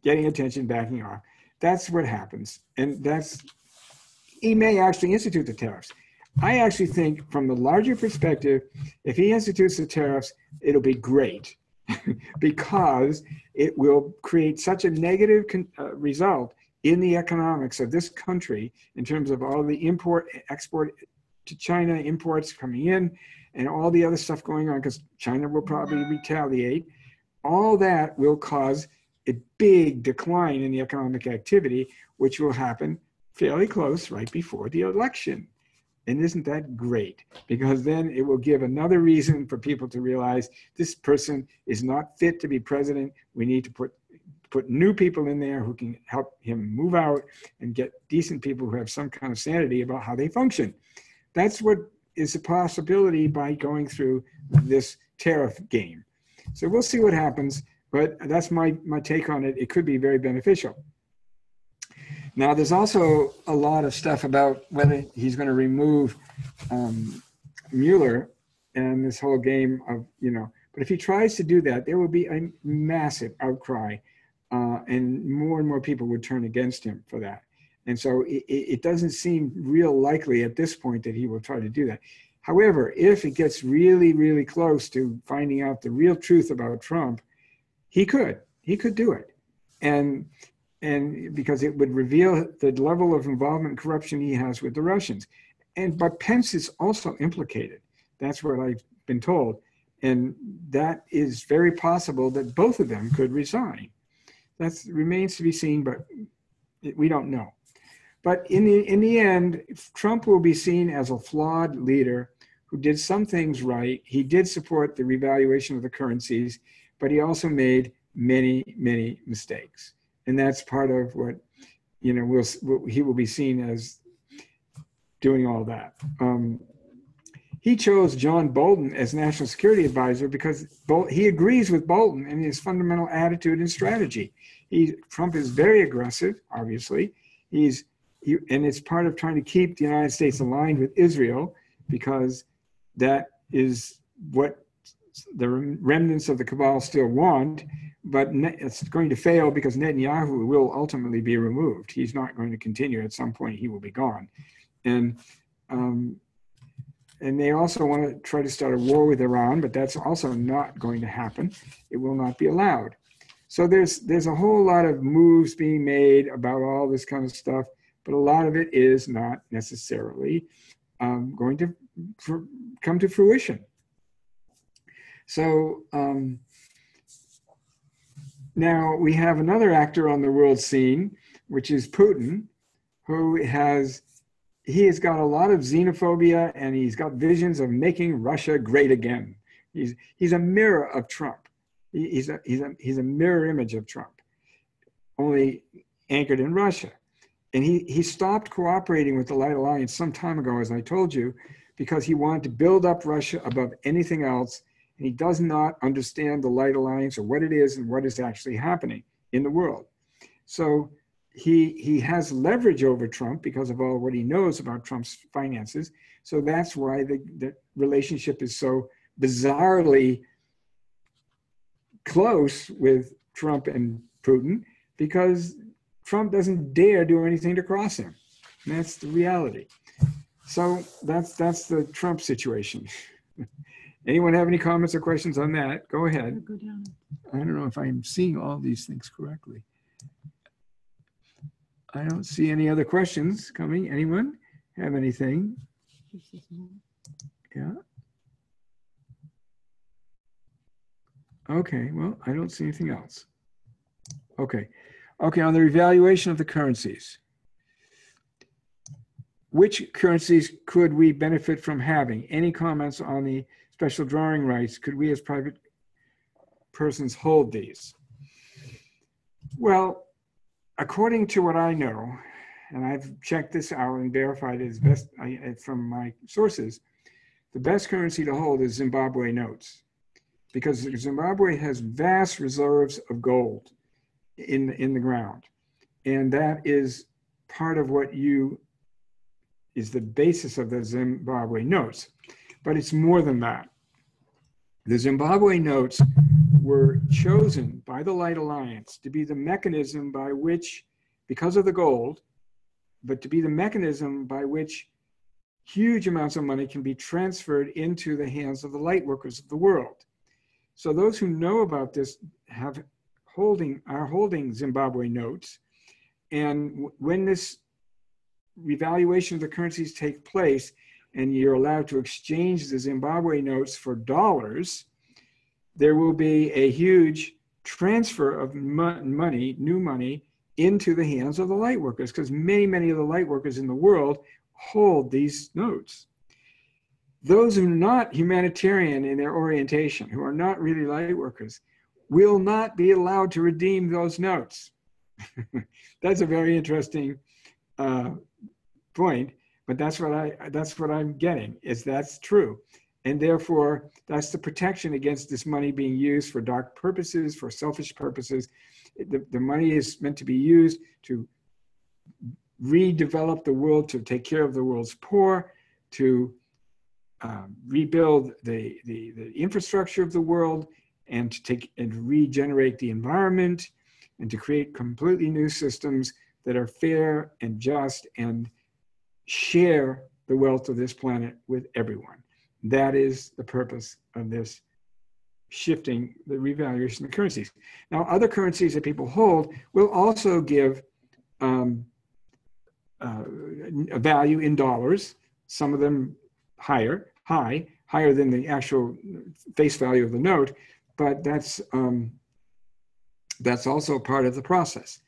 getting attention, backing off. That's what happens. And he may actually institute the tariffs. I actually think from the larger perspective, if he institutes the tariffs, it'll be great because it will create such a negative result in the economics of this country in terms of all the import, export to China, imports coming in, and all the other stuff going on, because China will probably retaliate. All that will cause a big decline in the economic activity, which will happen fairly close right before the election. And isn't that great? Because then it will give another reason for people to realize this person is not fit to be president. We need to put new people in there who can help him move out and get decent people who have some kind of sanity about how they function. That's what is a possibility by going through this tariff game. So we'll see what happens, but that's my take on it. It could be very beneficial. Now, there's also a lot of stuff about whether he's going to remove Mueller and this whole game of, but if he tries to do that, there will be a massive outcry and more people would turn against him for that. And so it doesn't seem real likely at this point that he will try to do that. However, if it gets really, really close to finding out the real truth about Trump, he could do it. And because it would reveal the level of involvement and corruption he has with the Russians. But Pence is also implicated. That's what I've been told. And that is very possible that both of them could resign. That remains to be seen, but we don't know. But in the end, Trump will be seen as a flawed leader who did some things right. He did support the revaluation of the currencies, but he also made many, many mistakes. And that's part of what, he will be seen as doing all that. He chose John Bolton as National Security Advisor because he agrees with Bolton in his fundamental attitude and strategy. Trump is very aggressive, obviously. And it's part of trying to keep the United States aligned with Israel because that is what the remnants of the cabal still want, but it's going to fail because Netanyahu will ultimately be removed. He's not going to continue. At some point, he will be gone. And they also want to try to start a war with Iran, but that's also not going to happen. It will not be allowed. So there's a whole lot of moves being made about all this kind of stuff. but a lot of it is not necessarily going to come to fruition. So now we have another actor on the world scene, which is Putin, who has got a lot of xenophobia, and he's got visions of making Russia great again. He's a mirror of Trump. He's a mirror image of Trump, only anchored in Russia. And he stopped cooperating with the Light Alliance some time ago, as I told you, because he wanted to build up Russia above anything else. And he does not understand the Light Alliance or what it is and what is actually happening in the world. So he has leverage over Trump because of all what he knows about Trump's finances. So that's why the relationship is so bizarrely close with Trump and Putin, because Trump doesn't dare do anything to cross him. And that's the reality. So that's the Trump situation. Anyone have any comments or questions on that? Go ahead. Go down. I don't know if I'm seeing all these things correctly. I don't see any other questions coming. Anyone have anything? Yeah. Okay, well, I don't see anything else. Okay, on the revaluation of the currencies. Which currencies could we benefit from having? Any comments on the special drawing rights? Could we as private persons hold these? Well, according to what I know, and I've checked this out and verified it as best from my sources, the best currency to hold is Zimbabwe notes, because Zimbabwe has vast reserves of gold in the ground. And that is part of what is the basis of the Zimbabwe notes. But it's more than that. The Zimbabwe notes were chosen by the Light Alliance to be the mechanism by which, because of the gold, but to be the mechanism by which huge amounts of money can be transferred into the hands of the light workers of the world. So those who know about this are holding Zimbabwe notes. And when this revaluation of the currencies take place and you're allowed to exchange the Zimbabwe notes for dollars, there will be a huge transfer of money, new money, into the hands of the light workers, because many of the light workers in the world hold these notes. Those who are not humanitarian in their orientation, who are not really light workers, will not be allowed to redeem those notes. That's a very interesting point, but that's what I'm getting, is that's true. And therefore, that's the protection against this money being used for dark purposes, for selfish purposes. The money is meant to be used to redevelop the world, to take care of the world's poor, to rebuild the infrastructure of the world, and to regenerate the environment, and to create completely new systems that are fair and just and share the wealth of this planet with everyone. That is the purpose of this shifting, the revaluation of currencies. Now, other currencies that people hold will also give a value in dollars, some of them higher than the actual face value of the note, but that's also part of the process.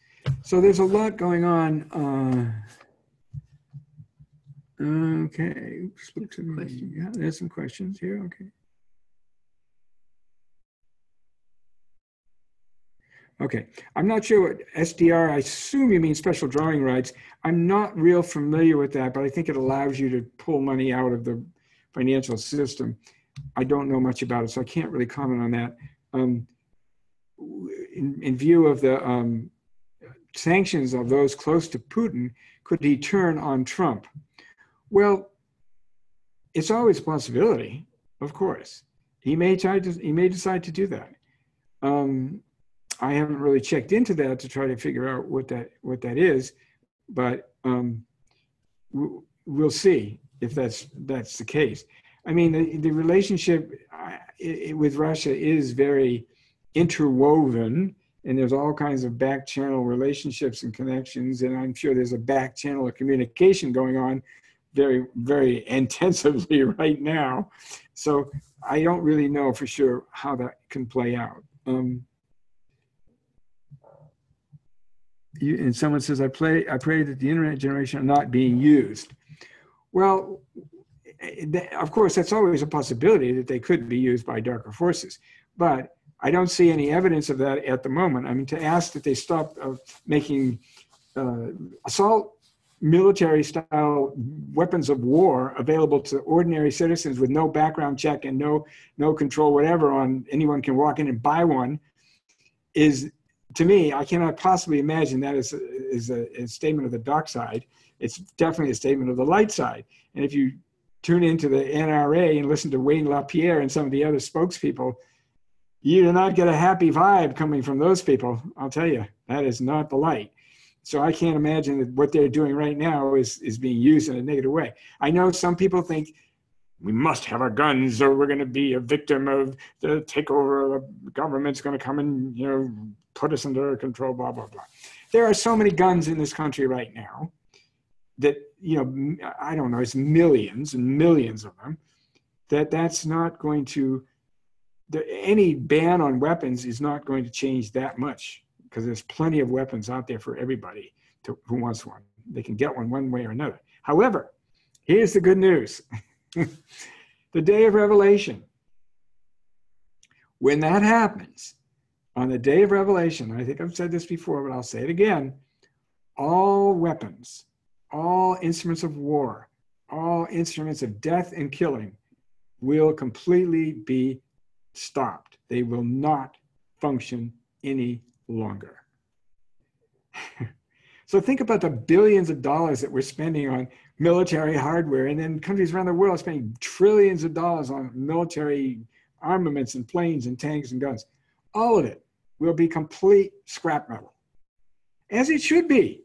So there's a lot going on. Okay, look to me. Yeah, there's some questions here. Okay. Okay, I'm not sure what SDR, I assume you mean special drawing rights. I'm not real familiar with that, but I think it allows you to pull money out of the financial system. I don't know much about it, so I can't really comment on that. In view of the sanctions of those close to Putin, could he turn on Trump? Well, it's always a possibility, of course. He may decide to do that. I haven't really checked into that to try to figure out what that is, but we'll see if that's the case. I mean, the relationship with Russia is very interwoven and there's all kinds of back channel relationships and connections, and I'm sure there's a back channel of communication going on very, very intensively right now. So I don't really know for sure how that can play out. And someone says, I pray that the internet generation are not being used. Well, of course, that's always a possibility that they could be used by darker forces, but I don't see any evidence of that at the moment. I mean, to ask that they stop making assault military style weapons of war available to ordinary citizens with no background check and no control whatever on anyone can walk in and buy one is, to me, I cannot possibly imagine that is a statement of the dark side. It's definitely a statement of the light side. And if you tune into the NRA and listen to Wayne LaPierre and some of the other spokespeople, you do not get a happy vibe coming from those people. I'll tell you, that is not the light. So I can't imagine that what they're doing right now is being used in a negative way. I know some people think we must have our guns or we're going to be a victim of the takeover. The government's going to come and, you know, put us under control, blah, blah, blah. There are so many guns in this country right now that, you know, I don't know, it's millions and millions of them, that's not going to, any ban on weapons is not going to change that much, because there's plenty of weapons out there for everybody who wants one. They can get one way or another. However, here's the good news. The day of revelation, when that happens, on the day of revelation, I think I've said this before, but I'll say it again, all weapons, all instruments of war, all instruments of death and killing will completely be stopped. They will not function any longer. So think about the billions of dollars that we're spending on military hardware, and then countries around the world are spending trillions of dollars on military armaments and planes and tanks and guns. All of it will be complete scrap metal, as it should be.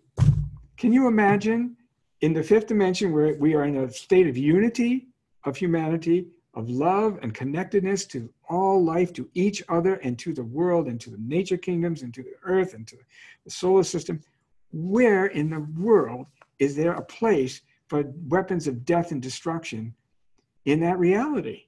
Can you imagine in the fifth dimension where we are in a state of unity of humanity, of love and connectedness to all life, to each other and to the world and to the nature kingdoms and to the earth and to the solar system? Where in the world is there a place for weapons of death and destruction in that reality?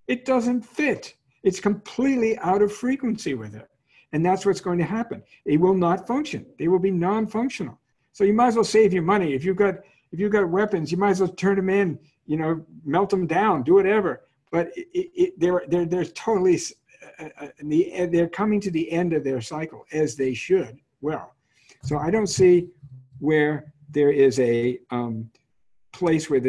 It doesn't fit. It's completely out of frequency with it. And that's what's going to happen. It will not function. They will be non-functional. So you might as well save your money. If you've got weapons, you might as well turn them in, you know, melt them down, do whatever. But they're totally, they're coming to the end of their cycle, as they should. Well, so I don't see where there is a place where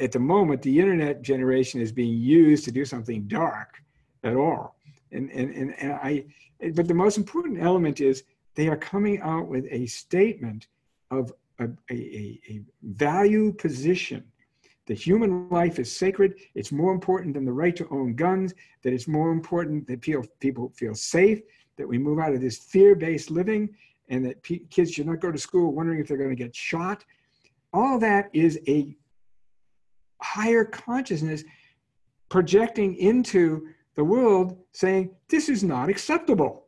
at the moment the internet generation is being used to do something dark at all. But the most important element is they are coming out with a statement of a value position. The human life is sacred. It's more important than the right to own guns, that it's more important that people feel safe, that we move out of this fear-based living, and that kids should not go to school wondering if they're going to get shot. All that is a higher consciousness projecting into the world saying, this is not acceptable.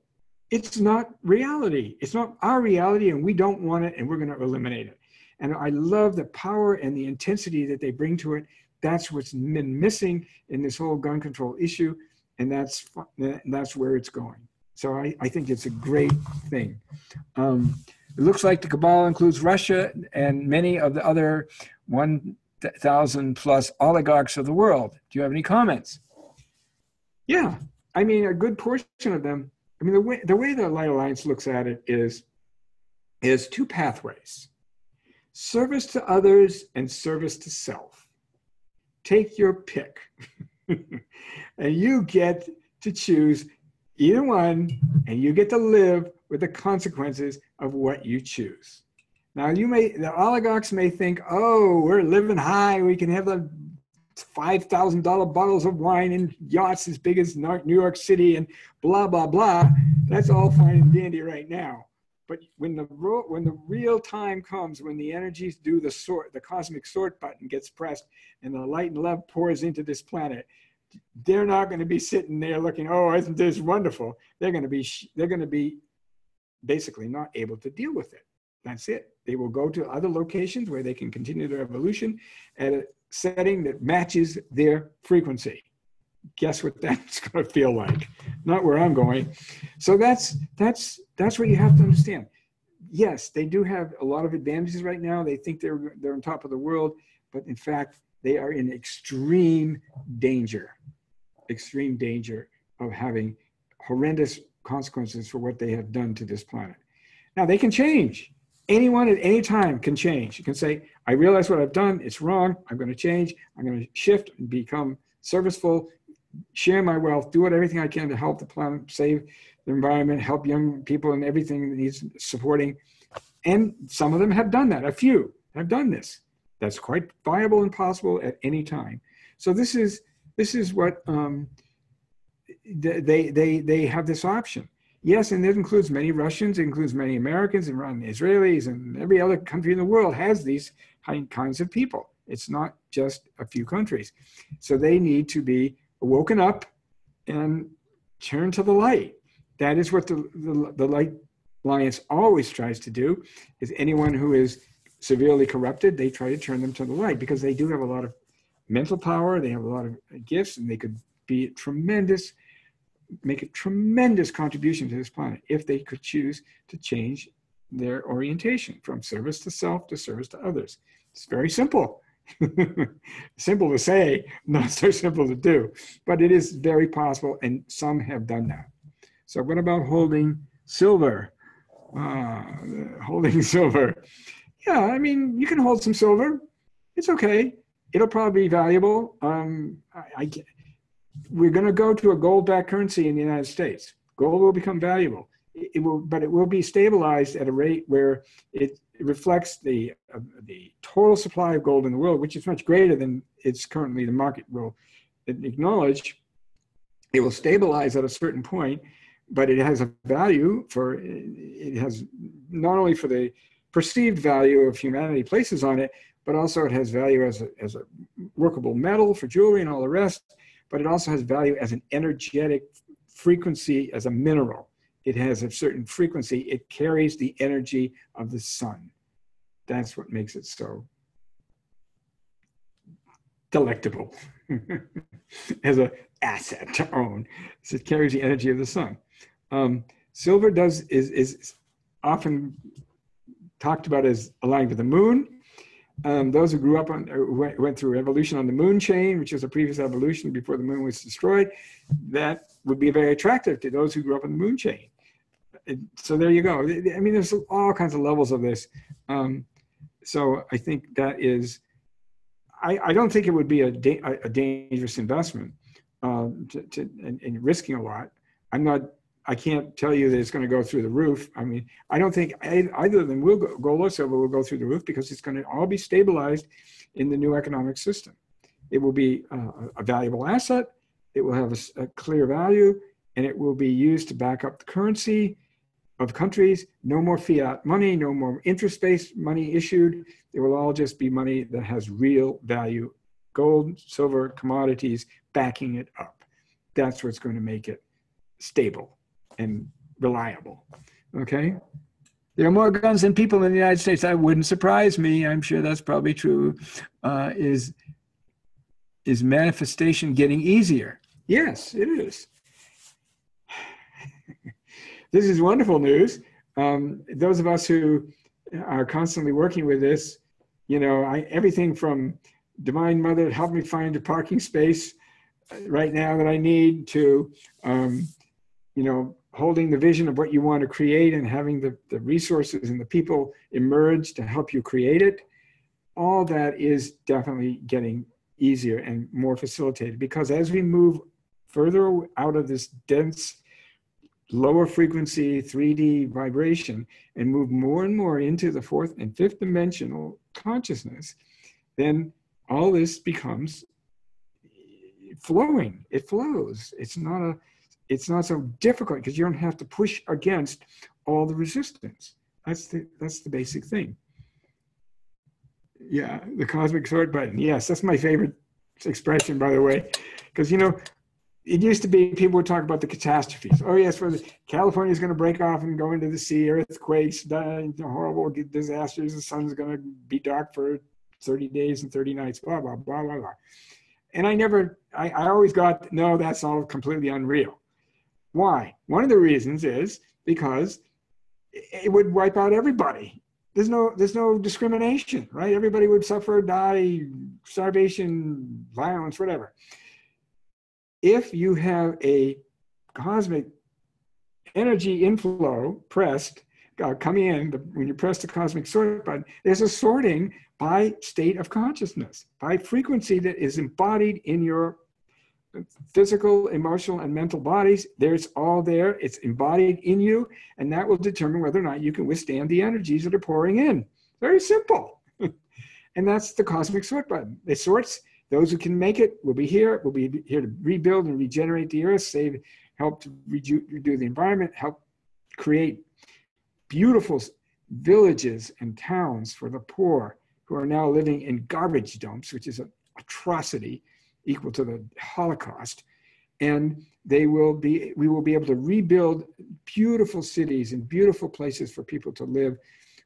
It's not reality. It's not our reality, and we don't want it, and we're going to eliminate it. And I love the power and the intensity that they bring to it. That's what's been missing in this whole gun control issue, and that's where it's going. So I think it's a great thing. It looks like the cabal includes Russia and many of the other 1,000 plus oligarchs of the world. Do you have any comments? Yeah, I mean, a good portion of them. I mean, the way the Light Alliance looks at it is two pathways: service to others and service to self. Take your pick. And you get to choose either one, and you get to live with the consequences of what you choose. Now, the oligarchs may think, oh, we're living high. We can have the $5,000 bottles of wine and yachts as big as New York City and blah, blah, blah. That's all fine and dandy right now. But when the real time comes, when the energies do the cosmic sort button gets pressed and the light and love pours into this planet, they're not going to be sitting there looking, oh, isn't this wonderful? They're going to be basically not able to deal with it. That's it. They will go to other locations where they can continue their evolution at a setting that matches their frequency. Guess what that's going to feel like? Not where I'm going. So that's what you have to understand. Yes, they do have a lot of advantages right now. They think they're on top of the world, but in fact, they are in extreme danger of having horrendous consequences for what they have done to this planet. Now, they can change. Anyone at any time can change. You can say, I realize what I've done. It's wrong. I'm going to change. I'm going to shift and become serviceful, share my wealth, do everything I can to help the planet, save the environment, help young people and everything that needs supporting. And some of them have done that. A few have done this. That's quite viable and possible at any time. So this is what they have this option. Yes, and it includes many Russians, it includes many Americans and Israelis, and every other country in the world has these kinds of people. It's not just a few countries. So they need to be woken up and turn to the light. That is what the Light Alliance always tries to do, is anyone who is severely corrupted, they try to turn them to the light, because they do have a lot of mental power, they have a lot of gifts, and they could be make a tremendous contribution to this planet if they could choose to change their orientation from service to self to service to others. It's very simple. Simple to say, not so simple to do, but it is very possible, and some have done that. So what about holding silver? Holding silver. Yeah, I mean, you can hold some silver. It's okay. It'll probably be valuable. We're going to go to a gold-backed currency in the United States. Gold will become valuable. But it will be stabilized at a rate where it reflects the total supply of gold in the world, which is much greater than it's currently the market will acknowledge. It will stabilize at a certain point, but it has a value it has not only for the perceived value of humanity places on it, but also it has value as a workable metal for jewelry and all the rest, but it also has value as an energetic frequency, as a mineral. It has a certain frequency. It carries the energy of the sun. That's what makes it so delectable as an asset to own. So it carries the energy of the sun. Silver is often talked about as aligned with the moon. Those who grew up went through evolution on the moon chain, which is a previous evolution before the moon was destroyed, that would be very attractive to those who grew up on the moon chain. So there you go. I mean, there's all kinds of levels of this. So I think that is, I don't think it would be a dangerous investment and risking a lot. I can't tell you that it's going to go through the roof. I mean, I don't think either of them will go, gold or silver will go through the roof, because it's going to all be stabilized in the new economic system. It will be a valuable asset. It will have a clear value, and it will be used to back up the currency of countries. No more fiat money, no more interest-based money issued. It will all just be money that has real value, gold, silver, commodities backing it up. That's what's going to make it stable and reliable. Okay? There are more guns than people in the United States. That wouldn't surprise me. I'm sure that's probably true. Is manifestation getting easier? Yes, it is. This is wonderful news. Those of us who are constantly working with this, everything from Divine Mother, help me find a parking space right now that I need, to, holding the vision of what you want to create and having the resources and the people emerge to help you create it. All that is definitely getting easier and more facilitated, because as we move further out of this dense, lower frequency 3D vibration and move more and more into the fourth and fifth dimensional consciousness, then all this becomes flowing. It flows. It's not so difficult, because you don't have to push against all the resistance. That's the basic thing. Yeah, the cosmic sort button. Yes, that's my favorite expression, by the way, because, it used to be people would talk about the catastrophes. Oh, yes, California is going to break off and go into the sea, earthquakes, horrible disasters. The sun's going to be dark for 30 days and 30 nights, blah, blah, blah, blah, blah. And I always got, no, that's all completely unreal. Why? One of the reasons is because it would wipe out everybody. There's no discrimination, right? Everybody would suffer, die, starvation, violence, whatever. If you have a cosmic energy inflow pressed, coming in, when you press the cosmic sort button, there's a sorting by state of consciousness, by frequency that is embodied in your physical, emotional, and mental bodies. There's all there. It's embodied in you, and that will determine whether or not you can withstand the energies that are pouring in. Very simple. And that's the cosmic sort button. It sorts. Those who can make it will be here. We'll be here to rebuild and regenerate the earth, help to redo the environment, help create beautiful villages and towns for the poor who are now living in garbage dumps, which is an atrocity equal to the Holocaust. And we will be able to rebuild beautiful cities and beautiful places for people to live,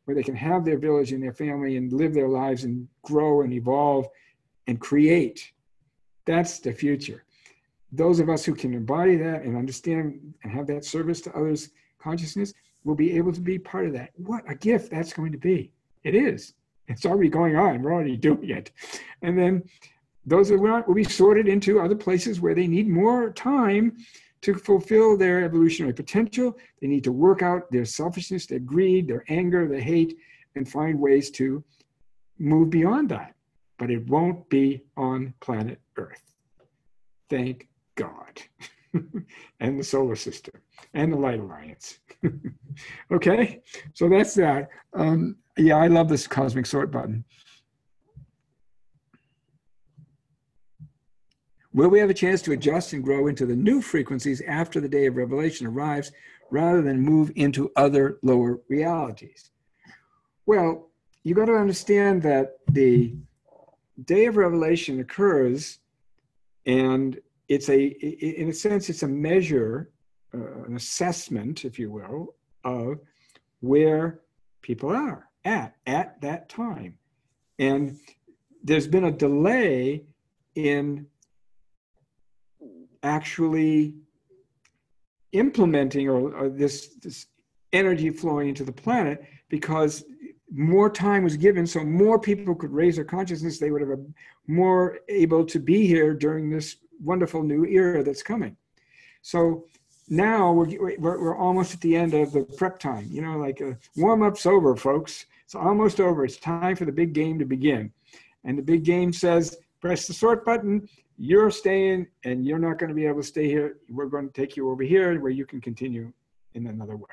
where they can have their village and their family and live their lives and grow and evolve and create. That's the future. Those of us who can embody that and understand and have that service to others' consciousness will be able to be part of that. What a gift that's going to be. It is. It's already going on. We're already doing it. And then those who aren't will be sorted into other places where they need more time to fulfill their evolutionary potential. They need to work out their selfishness, their greed, their anger, their hate, and find ways to move beyond that. But it won't be on planet Earth. Thank God. And the solar system and the Light Alliance. Okay, so that's that. Yeah, I love this cosmic sort button. Will we have a chance to adjust and grow into the new frequencies after the day of revelation arrives, rather than move into other lower realities? Well, you got to understand that the day of revelation occurs, and in a sense, it's a measure, an assessment, if you will, of where people are at that time. And there's been a delay in actually implementing or this energy flowing into the planet, because more time was given, so more people could raise their consciousness. They would have been more able to be here during this wonderful new era that's coming. So now we're almost at the end of the prep time. Like warm-up's over, folks. It's almost over. It's time for the big game to begin. And the big game says, press the sort button. You're staying, and you're not going to be able to stay here. We're going to take you over here where you can continue in another way.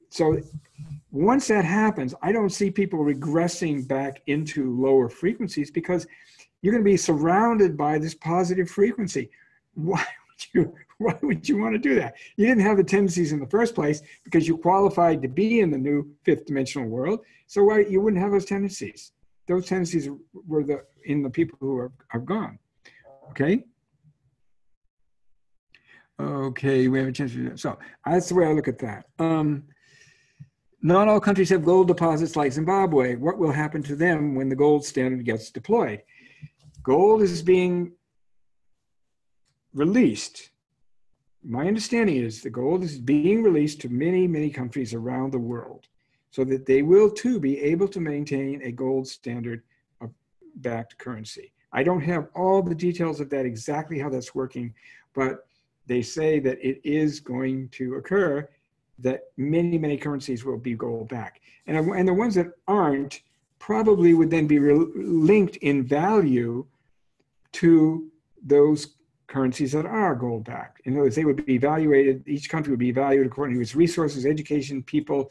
So once that happens, I don't see people regressing back into lower frequencies, because you're going to be surrounded by this positive frequency. Why would you want to do that? You didn't have the tendencies in the first place because you qualified to be in the new fifth dimensional world. So why you wouldn't have those tendencies? Those tendencies were in the people who are gone. Okay. Okay, we have a chance to do that. So that's the way I look at that. Not all countries have gold deposits like Zimbabwe. What will happen to them when the gold standard gets deployed? Gold is being released. My understanding is the gold is being released to many, many countries around the world, so that they will too be able to maintain a gold standard of backed currency. I don't have all the details of that, exactly how that's working, but they say that it is going to occur, that many, many currencies will be gold back. And the ones that aren't probably would then be linked in value to those currencies that are gold backed. In other words, they would be evaluated, each country would be evaluated according to its resources, education, people,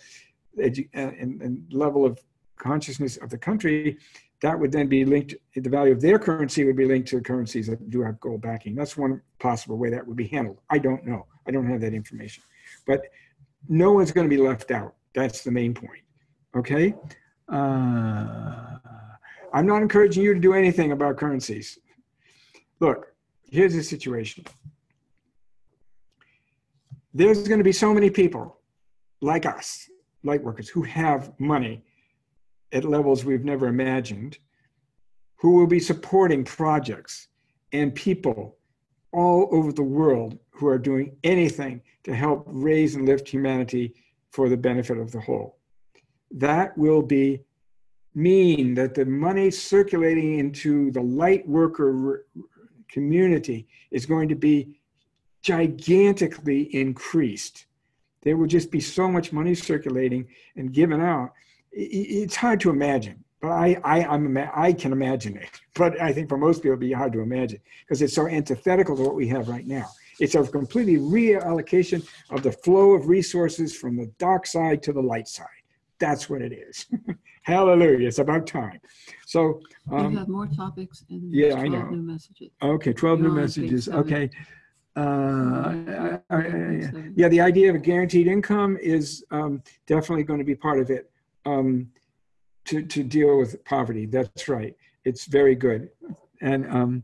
and level of consciousness of the country. That would then be linked, the value of their currency would be linked to currencies that do have gold backing. That's one possible way that would be handled. I don't know. I don't have that information. But no one's going to be left out. That's the main point. Okay? I'm not encouraging you to do anything about currencies. Look, here's the situation. There's going to be so many people like us, light workers, who have money at levels we've never imagined, who will be supporting projects and people all over the world who are doing anything to help raise and lift humanity for the benefit of the whole. That will mean that the money circulating into the light worker community is going to be gigantically increased. There will just be so much money circulating and given out. It's hard to imagine, but I can imagine it. But I think for most people, it'll be hard to imagine because it's so antithetical to what we have right now. It's a completely reallocation of the flow of resources from the dark side to the light side. That's what it is. Hallelujah. It's about time. So we have more topics and yeah, 12 I know. new messages. Okay, 12 You're new on messages. page 7. Okay. Yeah, the idea of a guaranteed income is definitely going to be part of it to deal with poverty. That's right. It's very good. And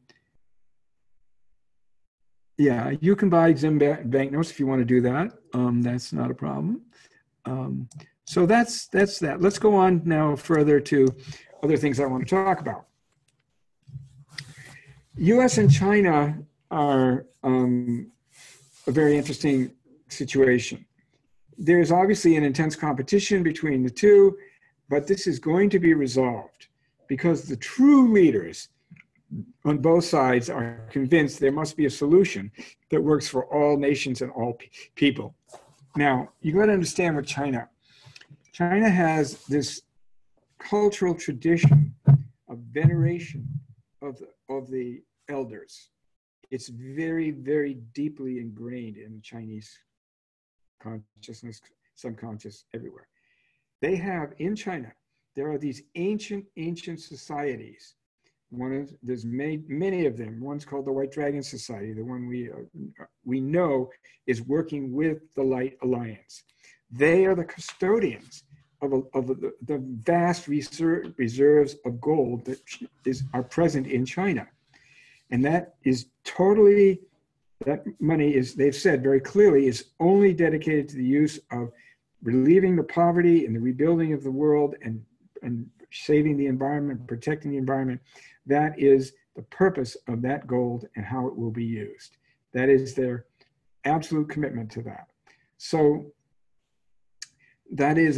yeah, you can buy Zim banknotes if you want to do that. That's not a problem. So that's that. Let's go on now further to other things I want to talk about. US and China are a very interesting situation. There's obviously an intense competition between the two, but this is going to be resolved because the true leaders on both sides are convinced there must be a solution that works for all nations and all people. Now, you got to understand what China has this cultural tradition of veneration of the elders. It's very, very deeply ingrained in the Chinese consciousness, subconscious, everywhere. They have, in China, there are these ancient societies. There's many of them. One's called the White Dragon Society, the one we know is working with the Light Alliance. They are the custodians of the vast reserves of gold that are present in China. And that is totally, that money is, they've said very clearly, is only dedicated to the use of relieving the poverty and the rebuilding of the world and saving the environment, protecting the environment. That is the purpose of that gold and how it will be used. That is their absolute commitment to that. So that is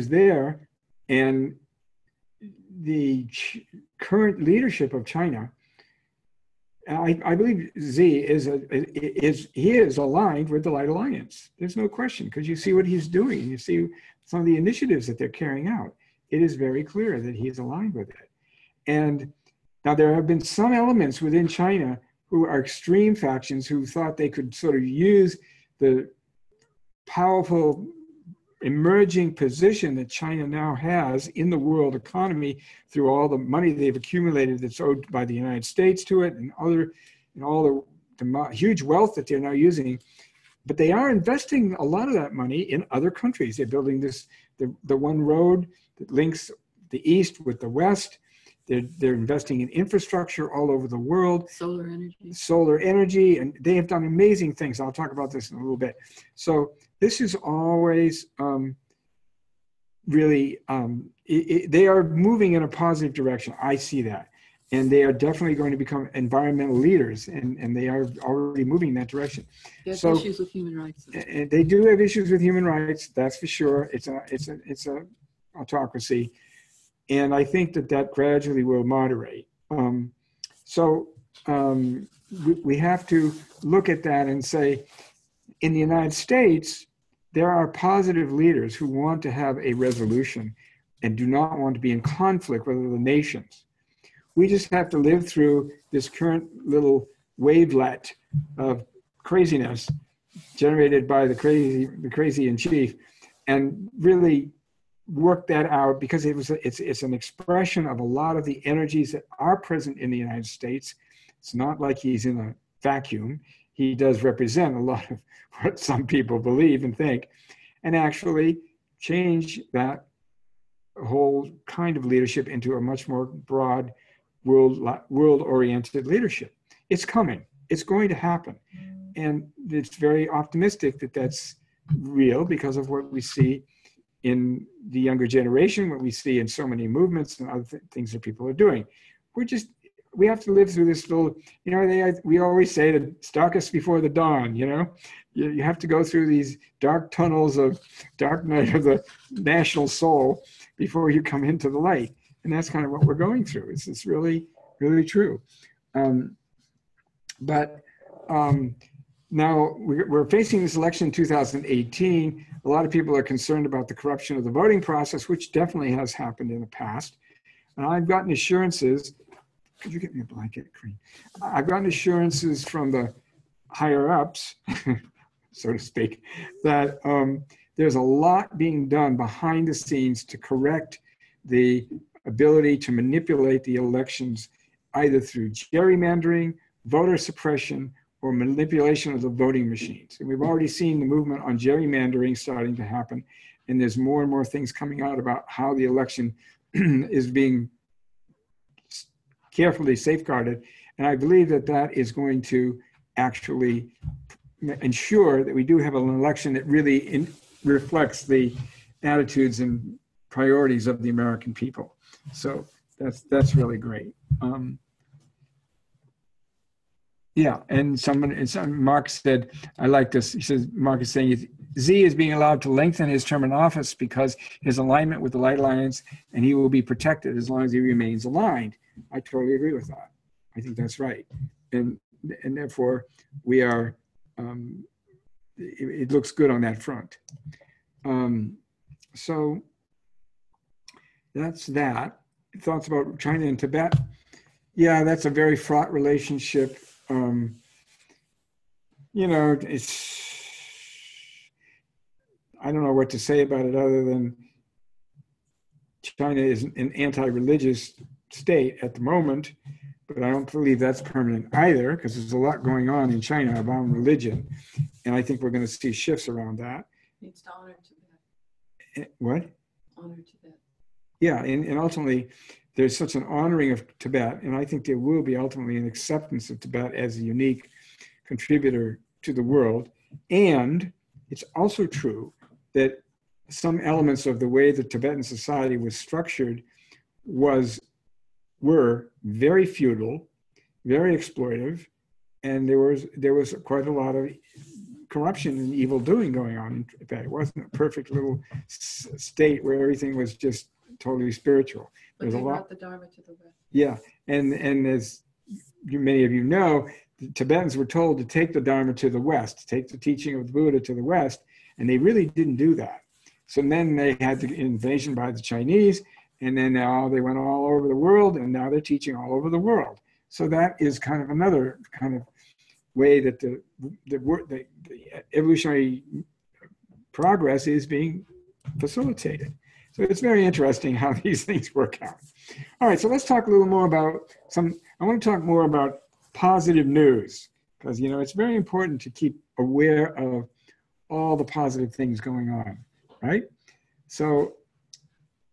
there, and the current leadership of China, I believe Xi is aligned with the Light Alliance. There's no question, because you see what he's doing. You see some of the initiatives that they're carrying out. It is very clear that he's aligned with it. And now there have been some elements within China who are extreme factions who thought they could sort of use the powerful emerging position that China now has in the world economy through all the money they've accumulated that's owed by the United States to it and all the huge wealth that they're now using. But they are investing a lot of that money in other countries. They're building the one road that links the East with the West. They're investing in infrastructure all over the world. Solar energy, and they have done amazing things. I'll talk about this in a little bit. So this is always really, they are moving in a positive direction. I see that. And they are definitely going to become environmental leaders, and they are already moving in that direction. They have issues with human rights. And they do have issues with human rights, that's for sure. It's a autocracy. And I think that gradually will moderate. We have to look at that and say, in the United States, there are positive leaders who want to have a resolution and do not want to be in conflict with other nations. We just have to live through this current little wavelet of craziness generated by the crazy in chief, and really work that out, because it's an expression of a lot of the energies that are present in the United States. It's not like he's in a vacuum. He does represent a lot of what some people believe and think, and actually change that whole kind of leadership into a much more broad world-oriented leadership. It's coming. It's going to happen. And it's very optimistic that that's real because of what we see in the younger generation, what we see in so many movements and other things that people are doing. We have to live through this little, we always say that it's darkest before the dawn, You have to go through these dark tunnels of dark night of the national soul before you come into the light. And that's kind of what we're going through. It's really, really true. Now we're facing this election in 2018. A lot of people are concerned about the corruption of the voting process, which definitely has happened in the past. And I've gotten assurances, could you get me a blanket, Corinne? I've gotten assurances from the higher ups, so to speak, that there's a lot being done behind the scenes to correct the ability to manipulate the elections, either through gerrymandering, voter suppression, or manipulation of the voting machines. And we've already seen the movement on gerrymandering starting to happen. And there's more and more things coming out about how the election is being carefully safeguarded. And I believe that that is going to actually ensure that we do have an election that really reflects the attitudes and priorities of the American people. So that's really great. Yeah, and Mark said, I like this. He says, Mark is saying, Z is being allowed to lengthen his term in office because his alignment with the Light Alliance, and he will be protected as long as he remains aligned. I totally agree with that. I think that's right. And therefore, we are, it looks good on that front. So that's that. Thoughts about China and Tibet? Yeah, that's a very fraught relationship. I don't know what to say about it other than China is an anti-religious state at the moment, but I don't believe that's permanent either, because there's a lot going on in China about religion, and I think we're going to see shifts around that. Needs to honor Tibet. What? Honor Tibet. Yeah, and ultimately, there's such an honoring of Tibet, and I think there will be ultimately an acceptance of Tibet as a unique contributor to the world. And it's also true that some elements of the way the Tibetan society was structured were very feudal, very exploitive, and there was quite a lot of corruption and evil doing going on in Tibet. It wasn't a perfect little state where everything was just totally spiritual. But they brought the Dharma to the West. Yeah, and as many of you know, the Tibetans were told to take the Dharma to the West, to take the teaching of the Buddha to the West, and they really didn't do that. So then they had the invasion by the Chinese, and then now they went all over the world, and now they're teaching all over the world. So that is kind of another kind of way that the evolutionary progress is being facilitated. So it's very interesting how these things work out. All right, so let's talk a little more about I want to talk more about positive news, because, it's very important to keep aware of all the positive things going on, right? So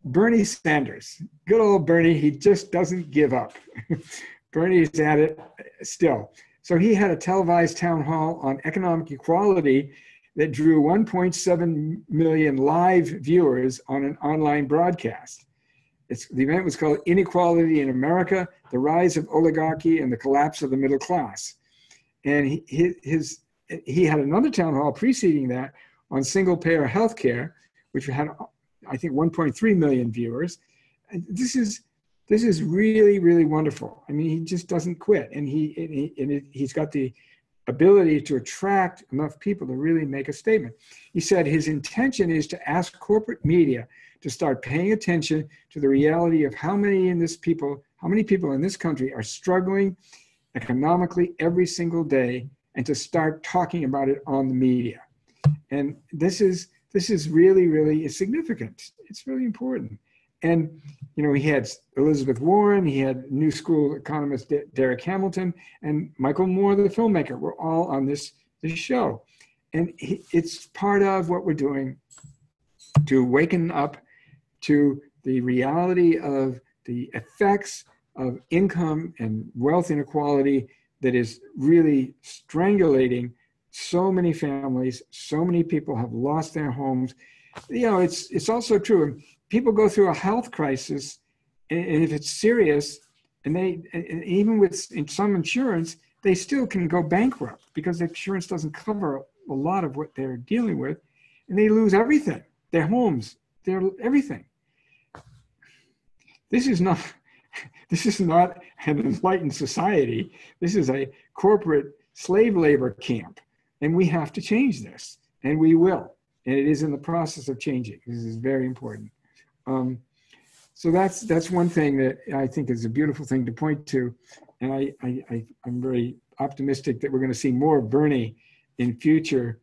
Bernie Sanders, good old Bernie, he just doesn't give up. Bernie's at it still. So he had a televised town hall on economic equality that drew 1.7 million live viewers on an online broadcast. The event was called Inequality in America, the Rise of Oligarchy and the Collapse of the Middle Class. And he had another town hall preceding that on single-payer healthcare, which had, I think, 1.3 million viewers. And this is really, really wonderful. I mean, he just doesn't quit, and he's got the ability to attract enough people to really make a statement. He said his intention is to ask corporate media to start paying attention to the reality of how many people in this country are struggling economically every single day, and to start talking about it on the media. And this is really, really significant. It's really important. And, he had Elizabeth Warren, he had New School economist Derek Hamilton, and Michael Moore, the filmmaker, were all on this show. And it's part of what we're doing to waken up to the reality of the effects of income and wealth inequality that is really strangulating so many families. So many people have lost their homes. You know, it's also true. People go through a health crisis, and if it's serious, and even with some insurance, they still can go bankrupt because the insurance doesn't cover a lot of what they're dealing with, and they lose everything, their homes, their everything. This is not an enlightened society. This is a corporate slave labor camp, and we have to change this, and we will. And it is in the process of changing. This is very important. So that's one thing that I think is a beautiful thing to point to. And I'm very optimistic that we're going to see more of Bernie in future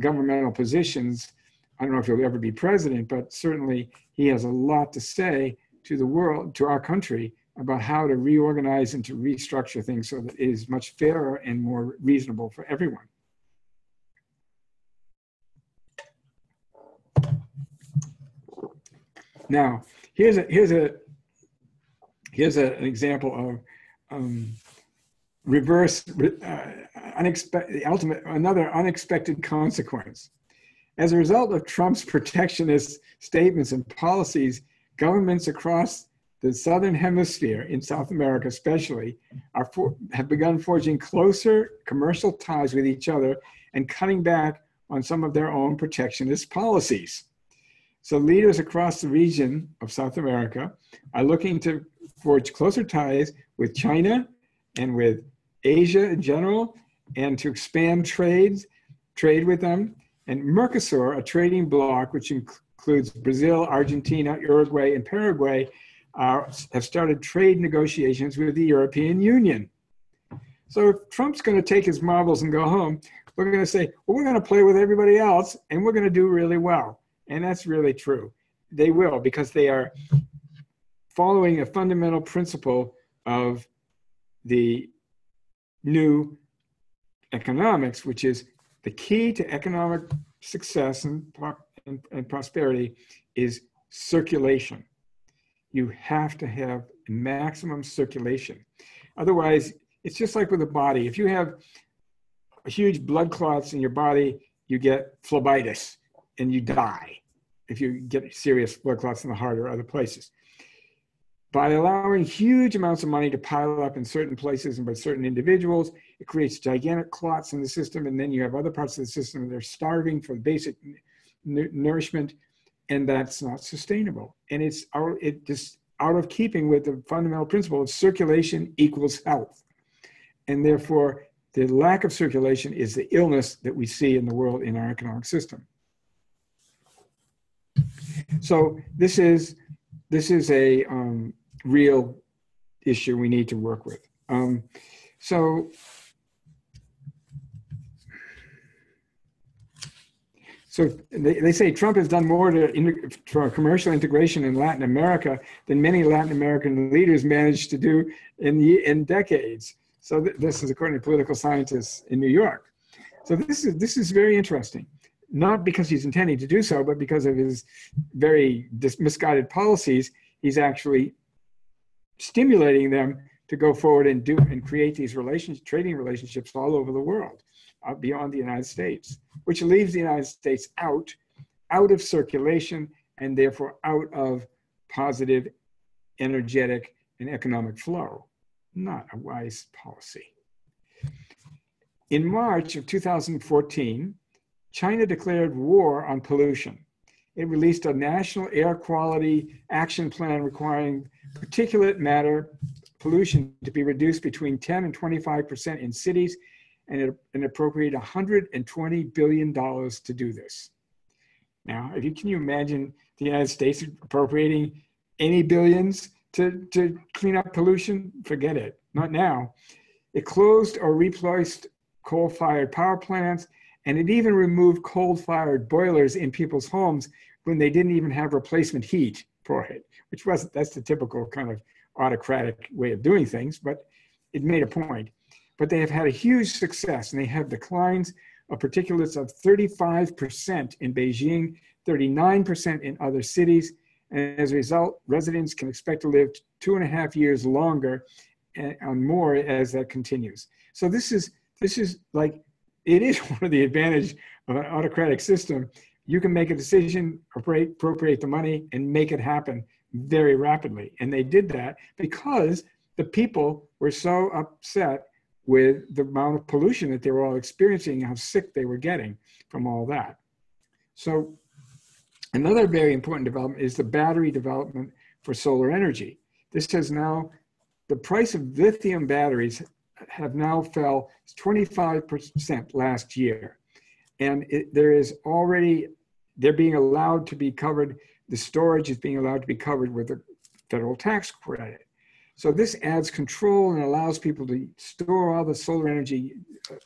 governmental positions. I don't know if he'll ever be president, but certainly he has a lot to say to the world, to our country, about how to reorganize and to restructure things so that it is much fairer and more reasonable for everyone. Now, here's an example of another unexpected consequence. As a result of Trump's protectionist statements and policies, governments across the Southern Hemisphere, in South America especially, have begun forging closer commercial ties with each other and cutting back on some of their own protectionist policies. So leaders across the region of South America are looking to forge closer ties with China and with Asia in general, and to expand trade with them. And Mercosur, a trading bloc, which includes Brazil, Argentina, Uruguay, and Paraguay, have started trade negotiations with the European Union. So if Trump's going to take his marbles and go home, we're going to say, well, we're going to play with everybody else, and we're going to do really well. And that's really true. They will, because they are following a fundamental principle of the new economics, which is the key to economic success and prosperity is circulation. You have to have maximum circulation. Otherwise, it's just like with the body. If you have huge blood clots in your body, you get phlebitis and you die if you get serious blood clots in the heart or other places. By allowing huge amounts of money to pile up in certain places and by certain individuals, it creates gigantic clots in the system, and then you have other parts of the system that are starving for basic nourishment, and that's not sustainable. And it's just out of keeping with the fundamental principle of circulation equals health. And therefore, the lack of circulation is the illness that we see in the world in our economic system. So this is a real issue we need to work with. So they say Trump has done more for commercial integration in Latin America than many Latin American leaders managed to do in decades. So this is according to political scientists in New York. So this is very interesting. Not because he's intending to do so, but because of his very misguided policies, he's actually stimulating them to go forward and create these trading relationships all over the world, beyond the United States, which leaves the United States out of circulation and therefore out of positive, energetic, and economic flow. Not a wise policy. In March of 2014, China declared war on pollution. It released a national air quality action plan requiring particulate matter pollution to be reduced between 10 and 25% in cities, and it appropriated $120 billion to do this. Now, can you imagine the United States appropriating any billions to clean up pollution? Forget it, not now. It closed or replaced coal-fired power plants, and it even removed coal-fired boilers in people's homes when they didn't even have replacement heat for it, that's the typical kind of autocratic way of doing things, but it made a point. But they have had a huge success, and they have declines of particulates of 35% in Beijing, 39% in other cities, and as a result, residents can expect to live 2.5 years longer on more as that continues. So this is like, it is one of the advantages of an autocratic system. You can make a decision, appropriate the money, and make it happen very rapidly. And they did that because the people were so upset with the amount of pollution that they were all experiencing, how sick they were getting from all that. So another very important development is the battery development for solar energy. This has now, the price of lithium batteries have now fell 25% last year. And they're being allowed to be covered, the storage is being allowed to be covered with a federal tax credit. So this adds control and allows people to store all the solar energy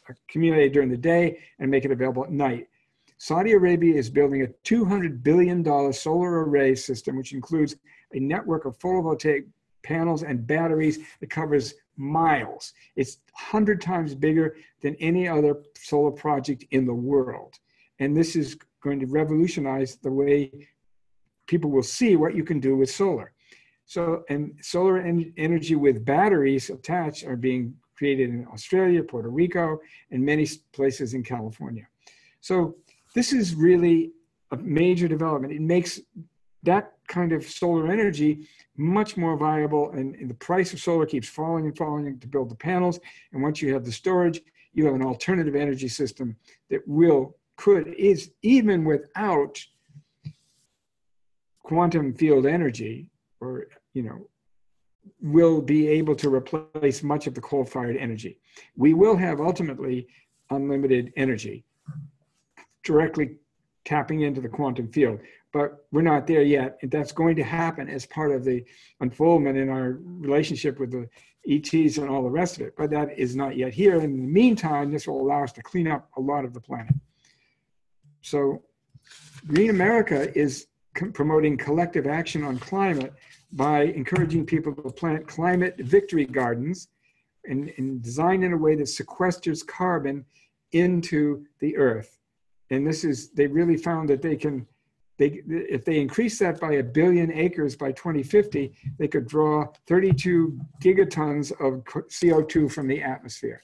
accumulated during the day and make it available at night. Saudi Arabia is building a $200 billion solar array system, which includes a network of photovoltaic panels and batteries that covers miles. It's 100 times bigger than any other solar project in the world. And this is going to revolutionize the way people will see what you can do with solar. So, and solar energy with batteries attached are being created in Australia, Puerto Rico, and many places in California. So this is really a major development. It makes that kind of solar energy much more viable, and the price of solar keeps falling and falling to build the panels. And once you have the storage, you have an alternative energy system that is even without quantum field energy, or, will be able to replace much of the coal-fired energy. We will have ultimately unlimited energy directly tapping into the quantum field, but we're not there yet. And that's going to happen as part of the unfoldment in our relationship with the ETs and all the rest of it, but that is not yet here. In the meantime, this will allow us to clean up a lot of the planet. So Green America is promoting collective action on climate by encouraging people to plant climate victory gardens and design in a way that sequesters carbon into the earth. And they really found that if they increase that by 1 billion acres by 2050, they could draw 32 gigatons of CO2 from the atmosphere.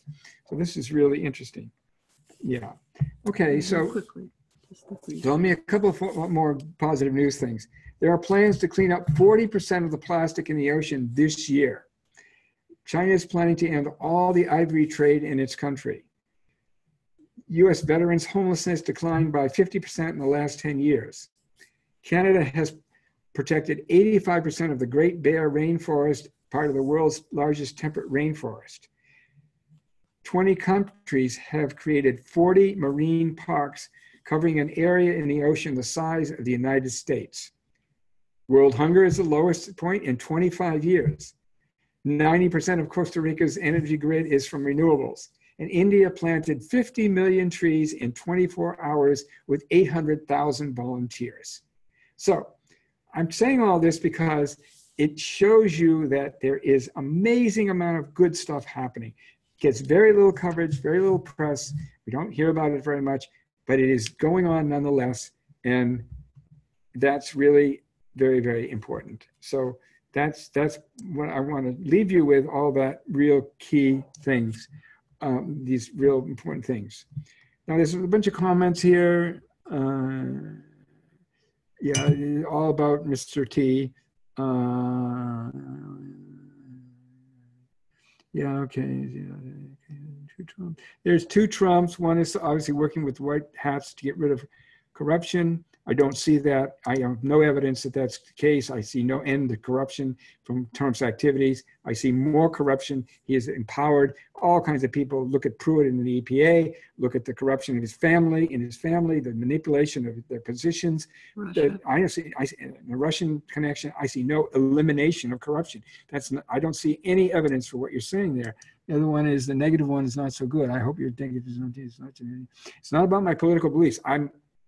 So this is really interesting. Yeah. Okay, so tell me a couple of more positive news things. There are plans to clean up 40% of the plastic in the ocean this year. China is planning to end all the ivory trade in its country. U.S. veterans' homelessness declined by 50% in the last 10 years. Canada has protected 85% of the Great Bear Rainforest, part of the world's largest temperate rainforest. 20 countries have created 40 marine parks covering an area in the ocean the size of the United States. World hunger is the lowest point in 25 years. 90% of Costa Rica's energy grid is from renewables. And India planted 50 million trees in 24 hours with 800,000 volunteers. So I'm saying all this because it shows you that there is amazing amount of good stuff happening. It gets very little coverage, very little press. We don't hear about it very much, but it is going on nonetheless. And that's really very, very important. So that's what I want to leave you with, all that real key things, these real important things. Now there's a bunch of comments here. Yeah, all about Mr. T. Yeah, okay. There's two Trumps. One is obviously working with white hats to get rid of corruption. I don't see that. I have no evidence that that's the case. I see no end to corruption from Trump's activities. I see more corruption. He has empowered all kinds of people. Look at Pruitt in the EPA. Look at the corruption in his family, the manipulation of their positions. The Russian connection. I see no elimination of corruption. I don't see any evidence for what you're saying there. The other one is the negative one is not so good. I hope your negative is not. It's not about my political beliefs.